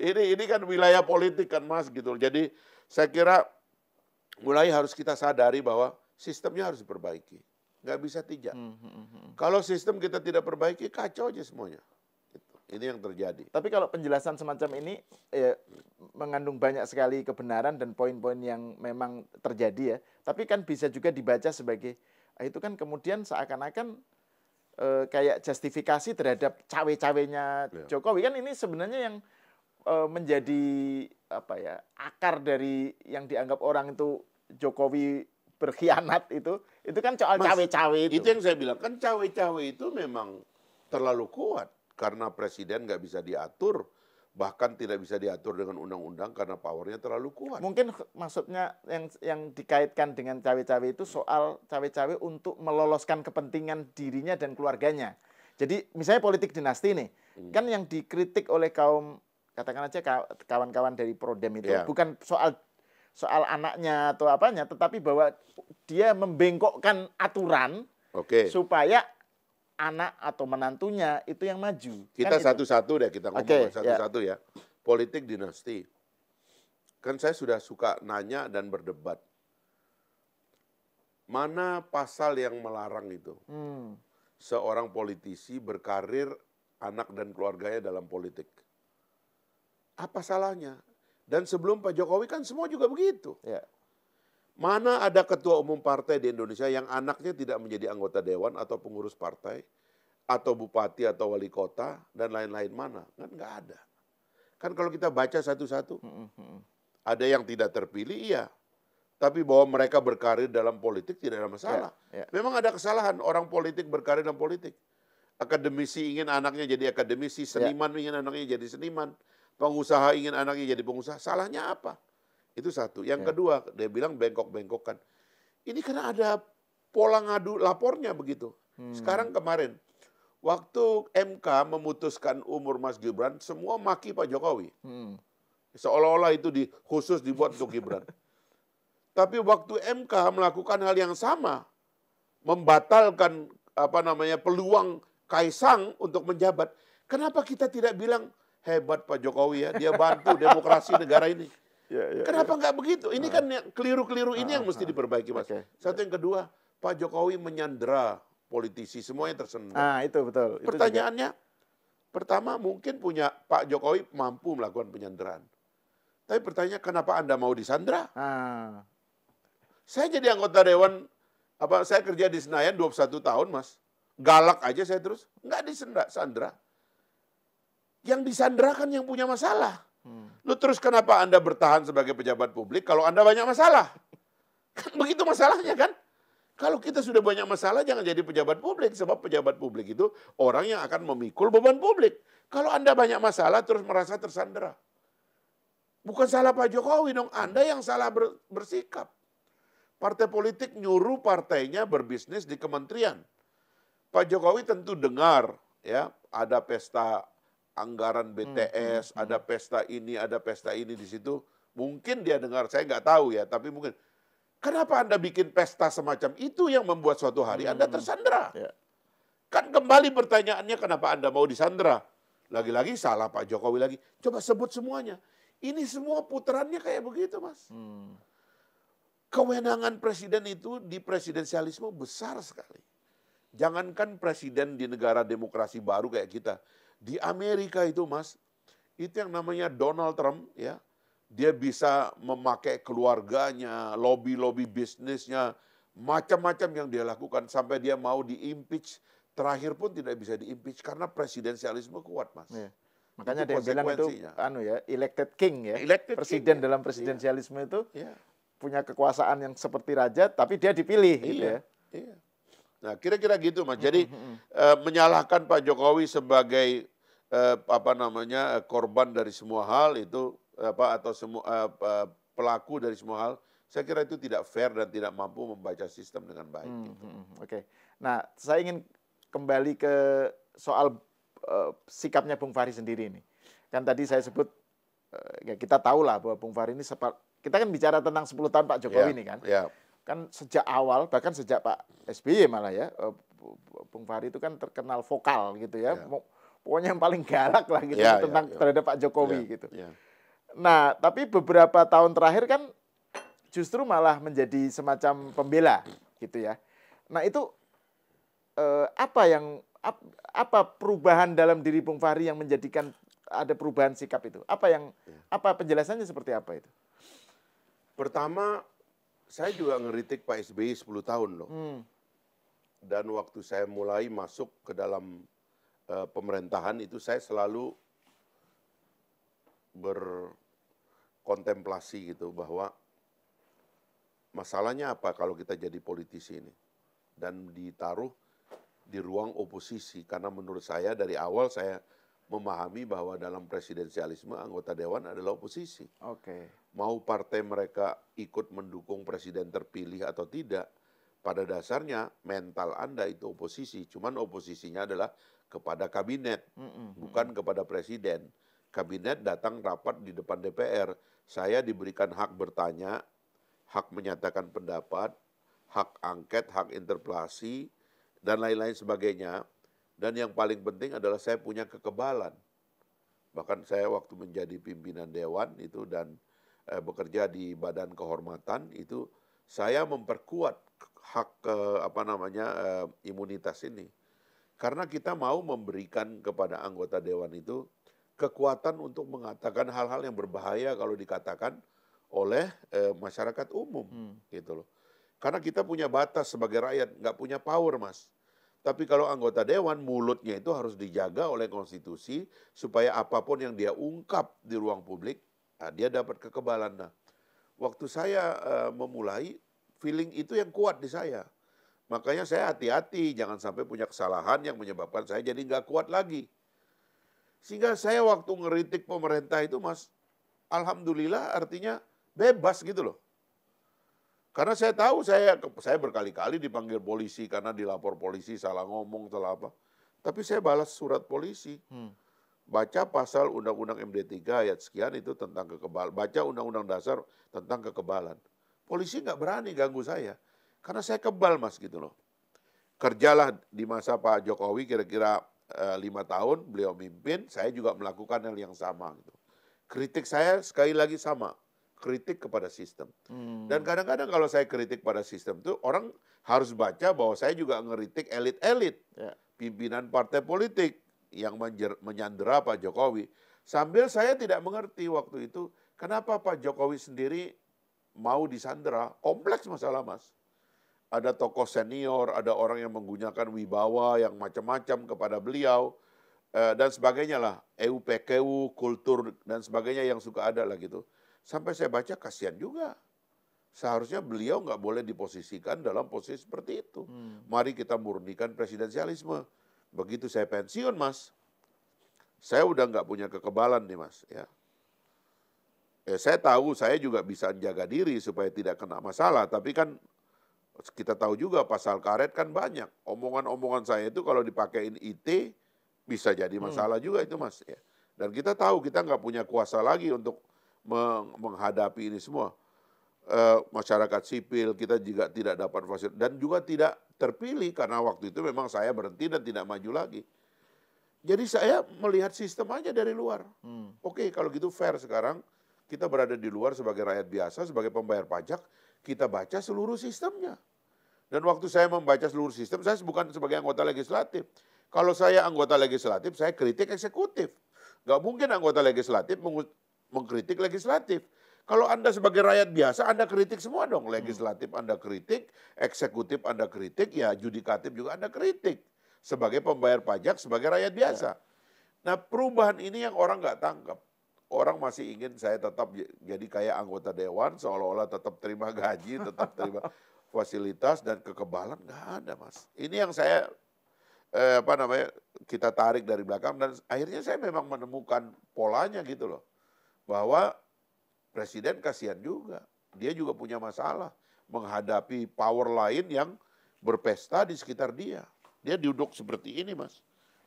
Ini kan wilayah politik kan, Mas, gitu. Jadi saya kira mulai harus kita sadari bahwa sistemnya harus diperbaiki. Nggak bisa tidak. Kalau sistem kita tidak perbaiki, kacau aja semuanya. Ini yang terjadi. Tapi kalau penjelasan semacam ini mengandung banyak sekali kebenaran dan poin-poin yang memang terjadi ya. Tapi kan bisa juga dibaca sebagai, itu kan kemudian seakan-akan kayak justifikasi terhadap cawe-cawenya Jokowi. Kan ini sebenarnya yang menjadi akar dari yang dianggap orang itu Jokowi berkhianat itu kan soal cawe-cawe itu. Itu yang saya bilang, kan cawe-cawe itu memang terlalu kuat karena presiden nggak bisa diatur, bahkan tidak bisa diatur dengan undang-undang karena powernya terlalu kuat. Mungkin maksudnya yang dikaitkan dengan cawe-cawe itu soal cawe-cawe untuk meloloskan kepentingan dirinya dan keluarganya. Jadi misalnya politik dinasti nih, kan yang dikritik oleh kaum, katakan aja kawan-kawan dari Prodem itu bukan soal anaknya atau apanya, tetapi bahwa dia membengkokkan aturan supaya anak atau menantunya itu yang maju. Kita satu-satu deh, kita ngomong satu-satu ya. Politik dinasti. Kan saya sudah suka nanya dan berdebat. Mana pasal yang melarang itu? Seorang politisi berkarir anak dan keluarganya dalam politik. Apa salahnya? Dan sebelum Pak Jokowi kan semua juga begitu. Mana ada ketua umum partai di Indonesia yang anaknya tidak menjadi anggota dewan atau pengurus partai, atau bupati atau wali kota, dan lain-lain mana? Kan nggak ada. Kan kalau kita baca satu-satu, ada yang tidak terpilih, iya. Tapi bahwa mereka berkarir dalam politik tidak ada masalah. Memang ada kesalahan orang politik berkarir dalam politik. Akademisi ingin anaknya jadi akademisi, seniman ingin anaknya jadi seniman. Pengusaha ingin anaknya jadi pengusaha, salahnya apa? Itu satu. Yang kedua, dia bilang bengkok-bengkokkan. Ini karena ada pola ngadu lapornya begitu. Sekarang kemarin, Waktu MK memutuskan umur Mas Gibran, semua maki Pak Jokowi. Seolah-olah itu khusus dibuat untuk Gibran. Tapi waktu MK melakukan hal yang sama, membatalkan peluang Kaisang untuk menjabat. Kenapa kita tidak bilang hebat Pak Jokowi ya, dia bantu demokrasi negara ini. Kenapa nggak begitu? Ini kan keliru-keliru ini yang mesti diperbaiki, Mas. Satu yang kedua, Pak Jokowi menyandera politisi, semuanya tersandera. Itu betul. Pertanyaannya, pertama mungkin Pak Jokowi mampu melakukan penyanderaan. Tapi pertanyaannya, kenapa Anda mau disandera? Saya jadi anggota dewan, saya kerja di Senayan 21 tahun, Mas. Galak aja saya terus, nggak disandera. Yang disandera kan yang punya masalah. Lu terus kenapa Anda bertahan sebagai pejabat publik kalau Anda banyak masalah? Kan begitu masalahnya kan? Kalau kita sudah banyak masalah, jangan jadi pejabat publik. Sebab pejabat publik itu orang yang akan memikul beban publik. Kalau Anda banyak masalah, terus merasa tersandera. Bukan salah Pak Jokowi dong, Anda yang salah bersikap. Partai politik nyuruh partainya berbisnis di kementerian. Pak Jokowi tentu dengar, ya, ada pesta anggaran BTS, ada pesta ini di situ. Mungkin dia dengar, saya nggak tahu ya, tapi mungkin. Kenapa Anda bikin pesta semacam itu yang membuat suatu hari Anda tersandera? Kan kembali pertanyaannya, kenapa Anda mau disandera? Lagi-lagi salah Pak Jokowi lagi. Coba sebut semuanya. Ini semua putarannya kayak begitu, Mas. Kewenangan presiden itu di presidensialisme besar sekali. Jangankan presiden di negara demokrasi baru kayak kita. Di Amerika itu, Mas, itu yang namanya Donald Trump, ya. Dia bisa memakai keluarganya, lobby-lobby bisnisnya, macam-macam yang dia lakukan sampai dia mau di-impeach. Terakhir pun tidak bisa di-impeach karena presidensialisme kuat, Mas. Makanya dia bilang itu elected king ya. Presiden dalam presidensialisme itu punya kekuasaan yang seperti raja, tapi dia dipilih gitu ya. Nah, kira-kira gitu, Mas. Jadi menyalahkan Pak Jokowi sebagai korban dari semua hal itu atau semua pelaku dari semua hal, saya kira itu tidak fair dan tidak mampu membaca sistem dengan baik. Oke. Nah, saya ingin kembali ke soal sikapnya Bung Fahri sendiri ini. Kan tadi saya sebut ya kita tahu lah bahwa Bung Fahri ini kita kan bicara tentang 10 tahun Pak Jokowi ini kan. Kan sejak awal, bahkan sejak Pak SBY malah ya, Bung Fahri itu kan terkenal vokal gitu ya. Pokoknya yang paling galak lah gitu terhadap Pak Jokowi gitu. Nah, tapi beberapa tahun terakhir kan justru malah menjadi semacam pembela gitu ya. Nah, itu apa perubahan dalam diri Bung Fahri yang menjadikan ada perubahan sikap itu? Apa penjelasannya seperti apa itu? Pertama, saya juga ngeritik Pak SBY 10 tahun loh. Dan waktu saya mulai masuk ke dalam pemerintahan itu saya selalu berkontemplasi gitu bahwa masalahnya apa kalau kita jadi politisi ini. Dan ditaruh di ruang oposisi. Karena menurut saya dari awal saya memahami bahwa dalam presidensialisme anggota dewan adalah oposisi. Mau partai mereka ikut mendukung presiden terpilih atau tidak, pada dasarnya mental Anda itu oposisi. Cuman oposisinya adalah kepada kabinet, bukan kepada presiden. Kabinet datang rapat di depan DPR. Saya diberikan hak bertanya, hak menyatakan pendapat, hak angket, hak interpelasi, dan lain-lain sebagainya. Dan yang paling penting adalah saya punya kekebalan. Bahkan saya waktu menjadi pimpinan dewan itu dan bekerja di badan kehormatan itu, saya memperkuat hak imunitas ini. Karena kita mau memberikan kepada anggota dewan itu kekuatan untuk mengatakan hal-hal yang berbahaya kalau dikatakan oleh masyarakat umum, gitu loh. Karena kita punya batas sebagai rakyat, nggak punya power, Mas. Tapi kalau anggota dewan, mulutnya itu harus dijaga oleh konstitusi supaya apapun yang dia ungkap di ruang publik, dia dapat kekebalan. Nah, waktu saya memulai, feeling itu yang kuat di saya. Makanya saya hati-hati, jangan sampai punya kesalahan yang menyebabkan saya jadi nggak kuat lagi. Sehingga saya waktu ngeritik pemerintah itu, Mas, alhamdulillah artinya bebas gitu loh. Karena saya tahu saya berkali-kali dipanggil polisi karena dilapor polisi salah ngomong, salah apa. Tapi saya balas surat polisi. Baca pasal Undang-Undang MD3 ayat sekian itu tentang kekebalan. Baca Undang-Undang Dasar tentang kekebalan. Polisi nggak berani ganggu saya. Karena saya kebal, Mas, gitu loh. Kerjalah di masa Pak Jokowi kira-kira 5 tahun, beliau mimpin, saya juga melakukan hal yang sama. Gitu. Kritik saya sekali lagi sama. Kritik kepada sistem. Dan kadang-kadang kalau saya kritik pada sistem itu, orang harus baca bahwa saya juga ngeritik elit-elit. Pimpinan partai politik yang menyandera Pak Jokowi. Sambil saya tidak mengerti waktu itu, kenapa Pak Jokowi sendiri mau disandera. Kompleks masalah, Mas. Ada tokoh senior, ada orang yang menggunakan wibawa yang macam-macam kepada beliau, dan sebagainya lah. PKU, kultur, dan sebagainya yang suka ada lah gitu. Sampai saya baca, kasihan juga. Seharusnya beliau nggak boleh diposisikan dalam posisi seperti itu. Mari kita murnikan presidensialisme. Begitu saya pensiun, Mas, saya udah nggak punya kekebalan nih, Mas. Ya. Saya tahu saya juga bisa jaga diri supaya tidak kena masalah. Tapi kan kita tahu juga pasal karet kan banyak. Omongan-omongan saya itu kalau dipakein IT bisa jadi masalah juga itu, Mas. Ya. Dan kita tahu kita nggak punya kuasa lagi untuk menghadapi ini semua. Masyarakat sipil kita juga tidak dapat fasilitas dan juga tidak terpilih karena waktu itu memang saya berhenti dan tidak maju lagi. Jadi saya melihat sistem aja dari luar. Oke, kalau gitu fair sekarang kita berada di luar sebagai rakyat biasa, sebagai pembayar pajak, kita baca seluruh sistemnya. Dan waktu saya membaca seluruh sistem, saya bukan sebagai anggota legislatif. Kalau saya anggota legislatif, saya kritik eksekutif. Nggak mungkin anggota legislatif mengkritik legislatif. Kalau Anda sebagai rakyat biasa, Anda kritik semua dong. Legislatif Anda kritik, eksekutif Anda kritik, ya judikatif juga Anda kritik. Sebagai pembayar pajak, sebagai rakyat biasa. Nah, perubahan ini yang orang nggak tangkap. Orang masih ingin saya tetap jadi kayak anggota dewan, seolah-olah tetap terima gaji, tetap terima fasilitas dan kekebalan. Nggak ada, Mas. Ini yang saya, kita tarik dari belakang. Dan akhirnya saya memang menemukan polanya gitu loh. Bahwa Presiden kasihan juga. Dia juga punya masalah menghadapi power lain yang berpesta di sekitar dia. Dia duduk seperti ini, Mas.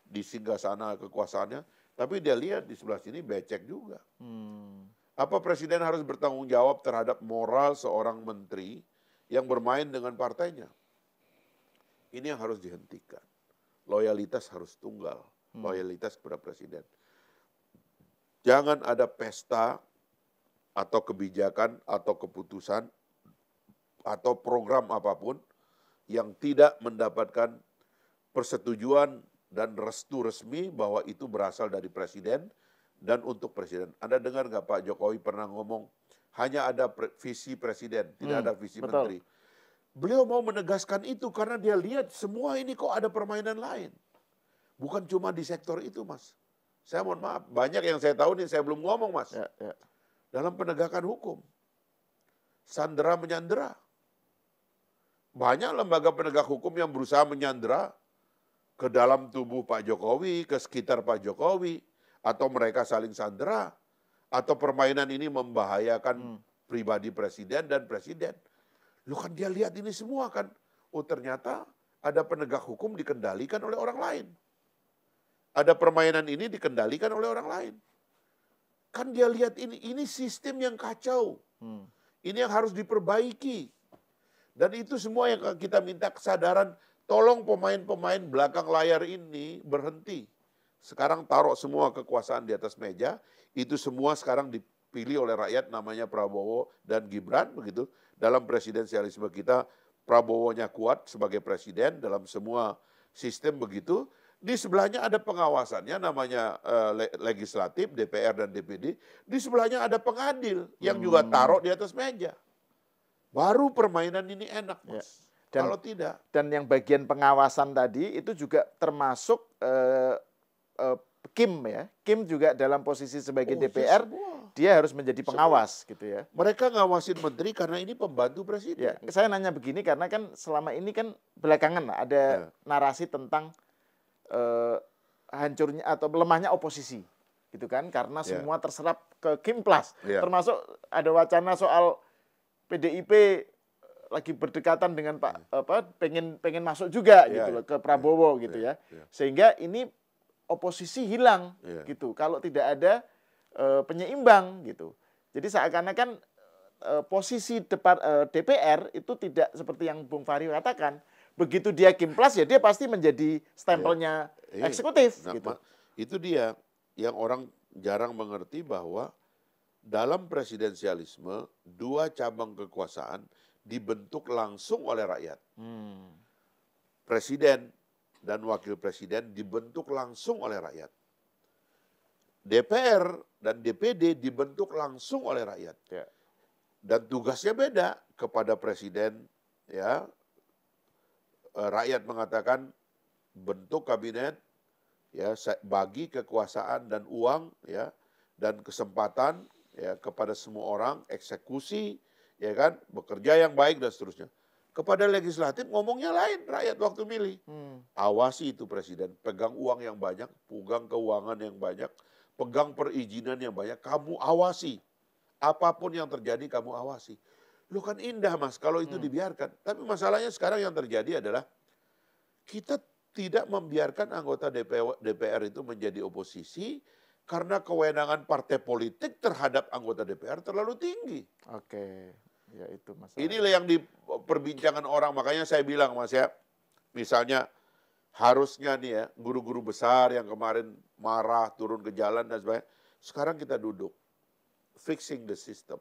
Di singgasana kekuasaannya. Tapi dia lihat di sebelah sini becek juga. Apa Presiden harus bertanggung jawab terhadap moral seorang menteri yang bermain dengan partainya? Ini yang harus dihentikan. Loyalitas harus tunggal. Loyalitas kepada Presiden. Jangan ada pesta atau kebijakan, atau keputusan, atau program apapun yang tidak mendapatkan persetujuan dan restu resmi bahwa itu berasal dari Presiden dan untuk Presiden. Anda dengar nggak Pak Jokowi pernah ngomong, hanya ada visi Presiden, tidak ada visi menteri. Beliau mau menegaskan itu karena dia lihat semua ini kok ada permainan lain. Bukan cuma di sektor itu, Mas. Saya mohon maaf, banyak yang saya tahu nih, saya belum ngomong, Mas. Dalam penegakan hukum. Sandera menyandera. Banyak lembaga penegak hukum yang berusaha menyandera ke dalam tubuh Pak Jokowi, ke sekitar Pak Jokowi, atau mereka saling sandera, atau permainan ini membahayakan pribadi Presiden dan Presiden. Lu kan dia lihat ini semua kan. Oh ternyata ada penegak hukum dikendalikan oleh orang lain. Ada permainan ini dikendalikan oleh orang lain. Kan dia lihat ini sistem yang kacau. Ini yang harus diperbaiki. Dan itu semua yang kita minta kesadaran, tolong pemain-pemain belakang layar ini berhenti. Sekarang taruh semua kekuasaan di atas meja, itu semua sekarang dipilih oleh rakyat namanya Prabowo dan Gibran begitu. Dalam presidensialisme kita, Prabowo-nya kuat sebagai presiden dalam semua sistem begitu. Di sebelahnya ada pengawasannya namanya legislatif, DPR dan DPD. Di sebelahnya ada pengadil yang juga taruh di atas meja. Baru permainan ini enak, Mas. Dan, kalau tidak. Dan yang bagian pengawasan tadi itu juga termasuk Kim ya. Kim juga dalam posisi sebagai DPR, dia harus menjadi pengawas gitu ya. Mereka ngawasin menteri karena ini pembantu presiden. Saya nanya begini karena kan selama ini kan belakangan ada narasi tentang hancurnya atau lemahnya oposisi gitu kan karena semua terserap ke Kim Plus termasuk ada wacana soal PDIP lagi berdekatan dengan pengen masuk juga gitu loh ke Prabowo gitu ya. Sehingga ini oposisi hilang gitu kalau tidak ada penyeimbang gitu. Jadi seakan-akan posisi DPR itu tidak seperti yang Bung Fahri katakan. Begitu dia kimplas ya dia pasti menjadi stempelnya eksekutif gitu. Itu dia yang orang jarang mengerti bahwa dalam presidensialisme dua cabang kekuasaan dibentuk langsung oleh rakyat. Presiden dan wakil presiden dibentuk langsung oleh rakyat. DPR dan DPD dibentuk langsung oleh rakyat. Dan tugasnya beda. Kepada presiden, ya, rakyat mengatakan bentuk kabinet, ya, bagi kekuasaan dan uang, ya, dan kesempatan, ya, kepada semua orang, eksekusi, ya kan, bekerja yang baik dan seterusnya. Kepada legislatif ngomongnya lain, rakyat waktu milih. Awasi itu presiden, pegang uang yang banyak, pegang keuangan yang banyak, pegang perizinan yang banyak, kamu awasi. Apapun yang terjadi kamu awasi. Lu kan indah Mas kalau itu dibiarkan. Tapi masalahnya sekarang yang terjadi adalah kita tidak membiarkan anggota DPR itu menjadi oposisi karena kewenangan partai politik terhadap anggota DPR terlalu tinggi. Oke. Ya itu masalah. Inilah yang diperbincangkan orang, makanya saya bilang Mas ya, misalnya harusnya nih ya, guru-guru besar yang kemarin marah, turun ke jalan dan sebagainya, sekarang kita duduk, fixing the system.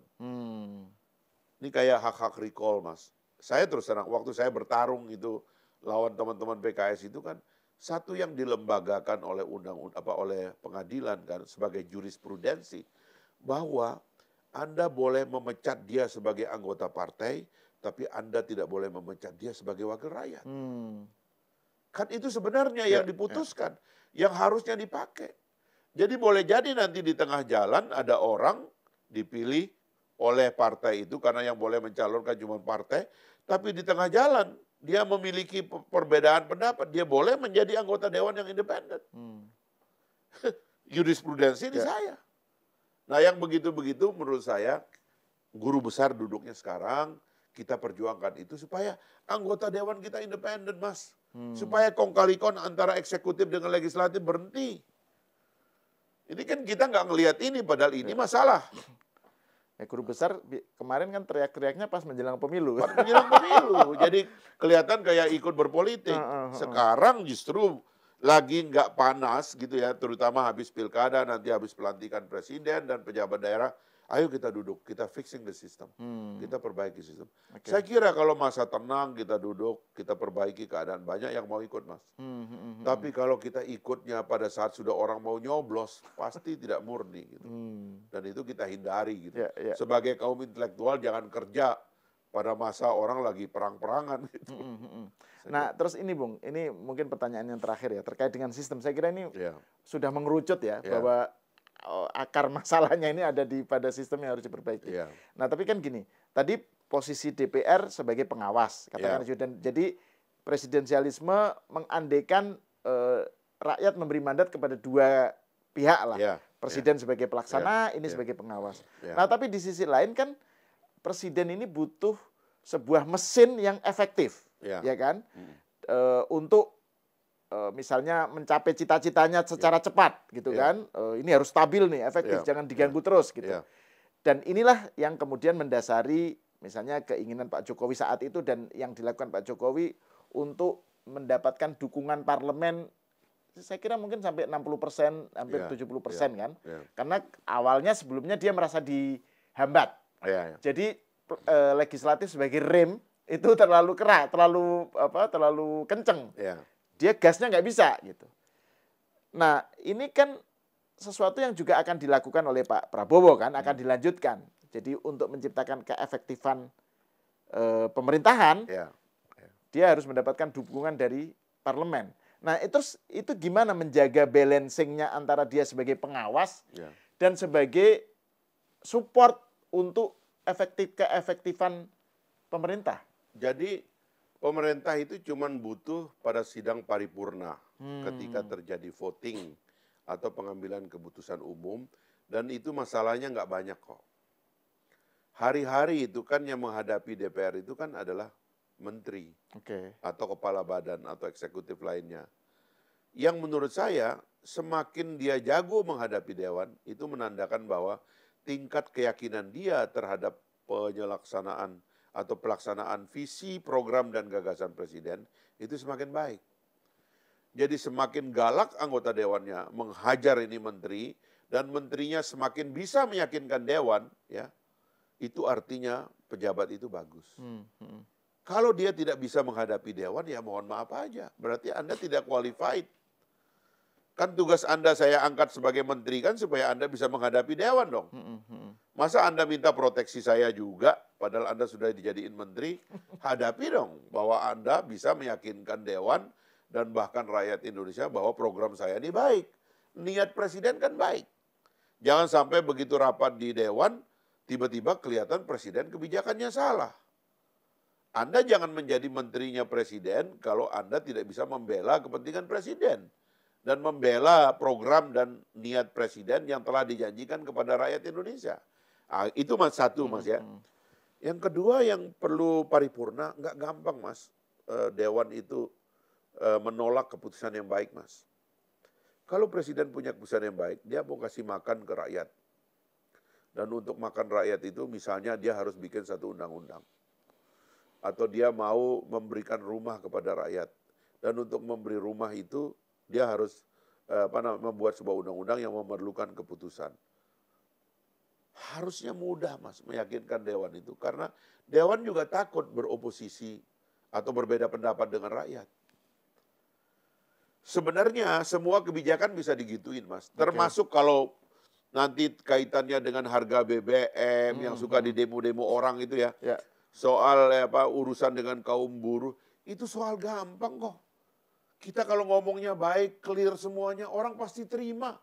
Ini kayak hak-hak recall Mas. Saya terus terang, waktu saya bertarung itu, lawan teman-teman PKS itu kan, satu yang dilembagakan oleh oleh pengadilan kan, sebagai jurisprudensi, bahwa Anda boleh memecat dia sebagai anggota partai, tapi Anda tidak boleh memecat dia sebagai wakil rakyat. Kan itu sebenarnya yang diputuskan, yang harusnya dipakai. Jadi boleh jadi nanti di tengah jalan ada orang dipilih oleh partai itu, karena yang boleh mencalonkan cuma partai, tapi di tengah jalan dia memiliki perbedaan pendapat, dia boleh menjadi anggota dewan yang independen. Jurisprudensi di saya. Nah yang begitu-begitu menurut saya, guru besar duduknya sekarang, kita perjuangkan itu supaya anggota dewan kita independen Mas. Supaya kong-kali-kong antara eksekutif dengan legislatif berhenti. Ini kan kita nggak ngelihat ini, padahal ini masalah. Guru besar kemarin kan teriak-teriaknya pas menjelang pemilu. Pas menjelang pemilu, jadi kelihatan kayak ikut berpolitik. Sekarang justru lagi nggak panas gitu ya, terutama habis pilkada, nanti habis pelantikan presiden dan pejabat daerah. Ayo kita duduk, kita fixing the system, kita perbaiki sistem. Saya kira kalau masa tenang kita duduk, kita perbaiki keadaan, banyak yang mau ikut Mas. Tapi kalau kita ikutnya pada saat sudah orang mau nyoblos, pasti tidak murni gitu. Dan itu kita hindari gitu. Sebagai kaum intelektual jangan kerja pada masa orang lagi perang-perangan gitu. Nah terus ini Bung, ini mungkin pertanyaan yang terakhir ya, terkait dengan sistem. Saya kira ini sudah mengerucut ya, bahwa akar masalahnya ini ada pada sistem yang harus diperbaiki. Nah tapi kan gini, tadi posisi DPR sebagai pengawas, katakan dan jadi presidensialisme mengandekan rakyat memberi mandat kepada dua pihak lah, presiden sebagai pelaksana, ini sebagai pengawas. Nah tapi di sisi lain kan presiden ini butuh sebuah mesin yang efektif, ya kan, untuk misalnya mencapai cita-citanya secara cepat gitu kan, ini harus stabil nih, efektif, jangan diganggu terus gitu. Dan inilah yang kemudian mendasari misalnya keinginan Pak Jokowi saat itu dan yang dilakukan Pak Jokowi untuk mendapatkan dukungan parlemen, saya kira mungkin sampai 60%, hampir 70% kan, karena awalnya sebelumnya dia merasa dihambat. Jadi legislatif sebagai rem itu terlalu keras, terlalu kenceng. Dia gasnya nggak bisa gitu. Nah ini kan sesuatu yang juga akan dilakukan oleh Pak Prabowo kan, akan dilanjutkan. Jadi untuk menciptakan keefektifan pemerintahan, dia harus mendapatkan dukungan dari parlemen. Nah itu gimana menjaga balancingnya antara dia sebagai pengawas dan sebagai support untuk keefektifan pemerintah. Jadi pemerintah itu cuma butuh pada sidang paripurna ketika terjadi voting atau pengambilan keputusan umum, dan itu masalahnya nggak banyak kok. hari-hari itu kan yang menghadapi DPR itu kan adalah menteri atau kepala badan atau eksekutif lainnya. Yang menurut saya semakin dia jago menghadapi dewan, itu menandakan bahwa tingkat keyakinan dia terhadap penyelaksanaan atau pelaksanaan visi, program, dan gagasan presiden itu semakin baik. Jadi semakin galak anggota dewannya menghajar ini menteri, dan menterinya semakin bisa meyakinkan dewan, ya, itu artinya pejabat itu bagus. Kalau dia tidak bisa menghadapi dewan, ya mohon maaf aja. Berarti Anda tidak qualified. Kan tugas Anda saya angkat sebagai menteri kan supaya Anda bisa menghadapi dewan dong. Masa Anda minta proteksi saya juga, padahal Anda sudah dijadiin menteri, hadapi dong bahwa Anda bisa meyakinkan dewan dan bahkan rakyat Indonesia bahwa program saya ini baik. Niat presiden kan baik. Jangan sampai begitu rapat di dewan, tiba-tiba kelihatan presiden kebijakannya salah. Anda jangan menjadi menterinya presiden kalau Anda tidak bisa membela kepentingan presiden dan membela program dan niat presiden yang telah dijanjikan kepada rakyat Indonesia. Itu mas satu, mas ya. Yang kedua yang perlu paripurna, nggak gampang mas. Dewan itu menolak keputusan yang baik, mas. Kalau presiden punya keputusan yang baik, dia mau kasih makan ke rakyat. Dan untuk makan rakyat itu misalnya dia harus bikin satu undang-undang. Atau dia mau memberikan rumah kepada rakyat. Dan untuk memberi rumah itu, dia harus membuat sebuah undang-undang yang memerlukan keputusan. Harusnya mudah, mas, meyakinkan dewan itu. Karena dewan juga takut beroposisi atau berbeda pendapat dengan rakyat. Sebenarnya semua kebijakan bisa digituin, mas. Termasuk kalau nanti kaitannya dengan harga BBM yang suka di demo-demo orang itu ya. Soal urusan dengan kaum buruh, itu soal gampang kok. Kita kalau ngomongnya baik, clear semuanya, orang pasti terima.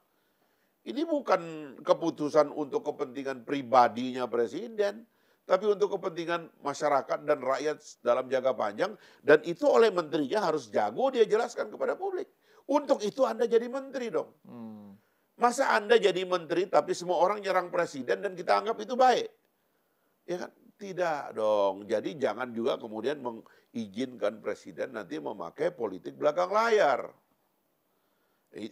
Ini bukan keputusan untuk kepentingan pribadinya presiden, tapi untuk kepentingan masyarakat dan rakyat dalam jangka panjang. Dan itu oleh menterinya harus jago dia jelaskan kepada publik. Untuk itu Anda jadi menteri dong. Masa Anda jadi menteri tapi semua orang nyerang presiden dan kita anggap itu baik? Ya kan? Tidak dong. Jadi jangan juga kemudian mengizinkan presiden nanti memakai politik belakang layar.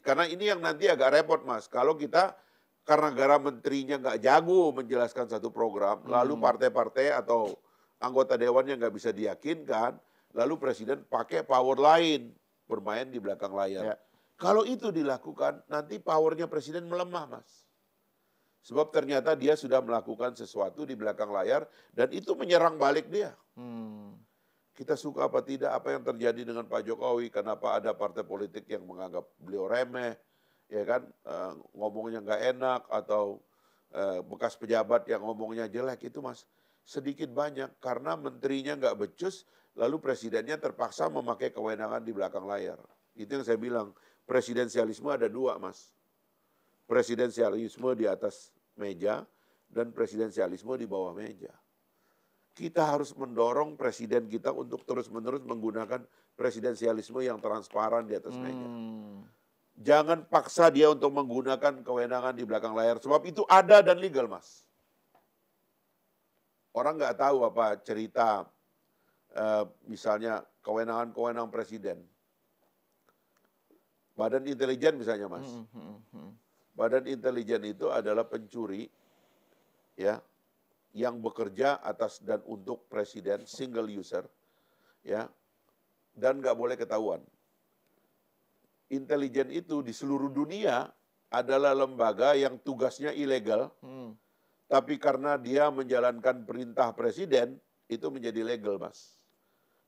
Karena ini yang nanti agak repot, mas. Kalau kita karena gara menterinya nggak jago menjelaskan satu program, lalu partai-partai atau anggota dewannya nggak bisa diyakinkan, lalu presiden pakai power lain bermain di belakang layar. Kalau itu dilakukan, nanti powernya presiden melemah, mas. Sebab ternyata dia sudah melakukan sesuatu di belakang layar dan itu menyerang balik dia. Kita suka apa tidak apa yang terjadi dengan Pak Jokowi, kenapa ada partai politik yang menganggap beliau remeh, ya kan, ngomongnya nggak enak, atau bekas pejabat yang ngomongnya jelek, itu mas sedikit banyak karena menterinya nggak becus, lalu presidennya terpaksa memakai kewenangan di belakang layar. Itu yang saya bilang, presidensialisme ada dua, mas. Presidensialisme di atas meja dan presidensialisme di bawah meja. Kita harus mendorong presiden kita untuk terus-menerus menggunakan presidensialisme yang transparan di atas meja. Jangan paksa dia untuk menggunakan kewenangan di belakang layar, sebab itu ada dan legal, mas. Orang nggak tahu apa cerita misalnya kewenangan-kewenangan presiden. Badan intelijen misalnya, mas. Badan intelijen itu adalah pencuri, ya, yang bekerja atas dan untuk presiden, single user, ya, dan nggak boleh ketahuan. Intelijen itu di seluruh dunia adalah lembaga yang tugasnya ilegal, tapi karena dia menjalankan perintah presiden, itu menjadi legal, mas.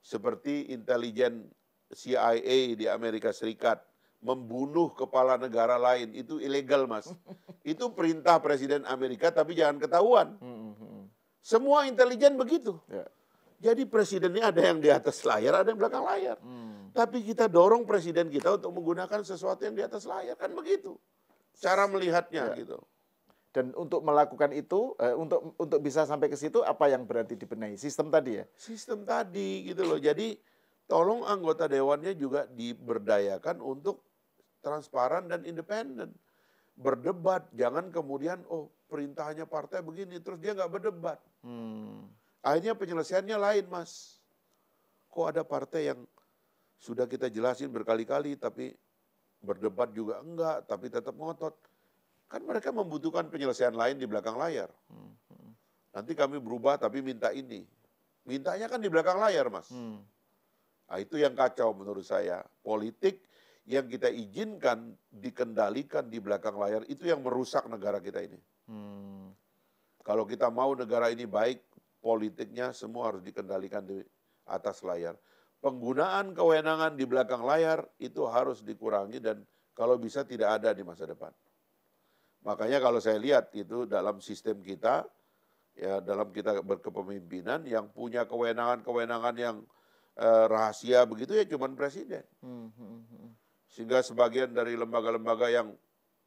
Seperti intelijen CIA di Amerika Serikat, membunuh kepala negara lain, itu ilegal, mas. Itu perintah Presiden Amerika, tapi jangan ketahuan. Semua intelijen begitu. Jadi presidennya ada yang di atas layar, ada yang belakang layar. Tapi kita dorong presiden kita untuk menggunakan sesuatu yang di atas layar, kan begitu. Cara melihatnya gitu. Dan untuk melakukan itu, untuk bisa sampai ke situ, apa yang berarti dibenahi? Sistem tadi ya? Sistem tadi gitu loh. Jadi tolong anggota dewannya juga diberdayakan untuk transparan dan independen. berdebat, jangan kemudian perintahnya partai begini terus dia nggak berdebat. Akhirnya penyelesaiannya lain, Mas. Kok ada partai yang sudah kita jelasin berkali-kali tapi berdebat juga enggak, tapi tetap ngotot. Kan mereka membutuhkan penyelesaian lain di belakang layar. Nanti kami berubah tapi minta ini. Mintanya kan di belakang layar, Mas. Nah, itu yang kacau menurut saya. Politik yang kita izinkan dikendalikan di belakang layar, itu yang merusak negara kita ini. Kalau kita mau negara ini baik, politiknya semua harus dikendalikan di atas layar. Penggunaan kewenangan di belakang layar itu harus dikurangi dan kalau bisa tidak ada di masa depan. Makanya kalau saya lihat itu dalam sistem kita, ya dalam kita berkepemimpinan, yang punya kewenangan-kewenangan yang rahasia begitu ya cuman presiden. Sehingga sebagian dari lembaga-lembaga yang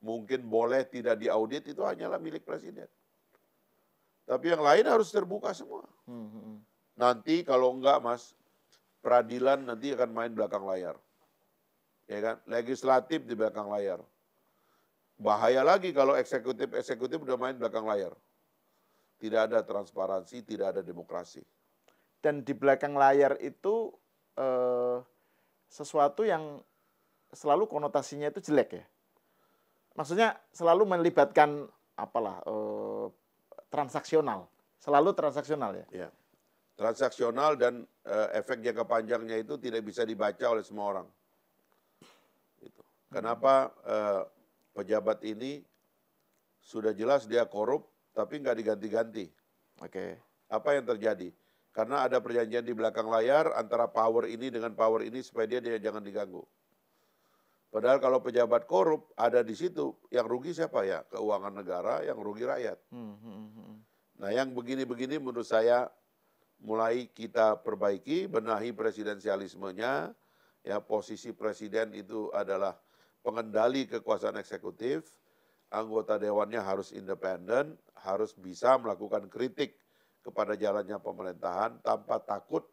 mungkin boleh tidak diaudit itu hanyalah milik presiden. Tapi yang lain harus terbuka semua. Nanti kalau enggak, Mas, peradilan nanti akan main belakang layar. Ya kan? Legislatif di belakang layar. Bahaya lagi kalau eksekutif udah main belakang layar. Tidak ada transparansi, tidak ada demokrasi. Dan di belakang layar itu sesuatu yang selalu konotasinya itu jelek ya. Maksudnya selalu melibatkan transaksional. Selalu transaksional ya. Ya. Transaksional dan efek jangka panjangnya itu tidak bisa dibaca oleh semua orang. Gitu. Kenapa pejabat ini sudah jelas dia korup, tapi nggak diganti-ganti. Oke. Apa yang terjadi? Karena ada perjanjian di belakang layar antara power ini dengan power ini supaya dia jangan diganggu. Padahal kalau pejabat korup ada di situ, yang rugi siapa ya? Keuangan negara, yang rugi rakyat. Nah, yang begini-begini menurut saya mulai kita perbaiki, benahi presidensialismenya. Ya, posisi presiden itu adalah pengendali kekuasaan eksekutif. Anggota dewannya harus independen, harus bisa melakukan kritik kepada jalannya pemerintahan tanpa takut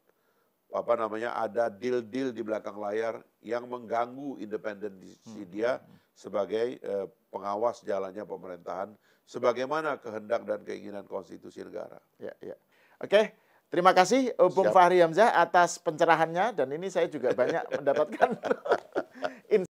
ada deal-deal di belakang layar yang mengganggu independensi dia sebagai pengawas jalannya pemerintahan sebagaimana kehendak dan keinginan konstitusi negara. Ya, ya. Oke, terima kasih Bung Fahri Hamzah atas pencerahannya dan ini saya juga banyak mendapatkan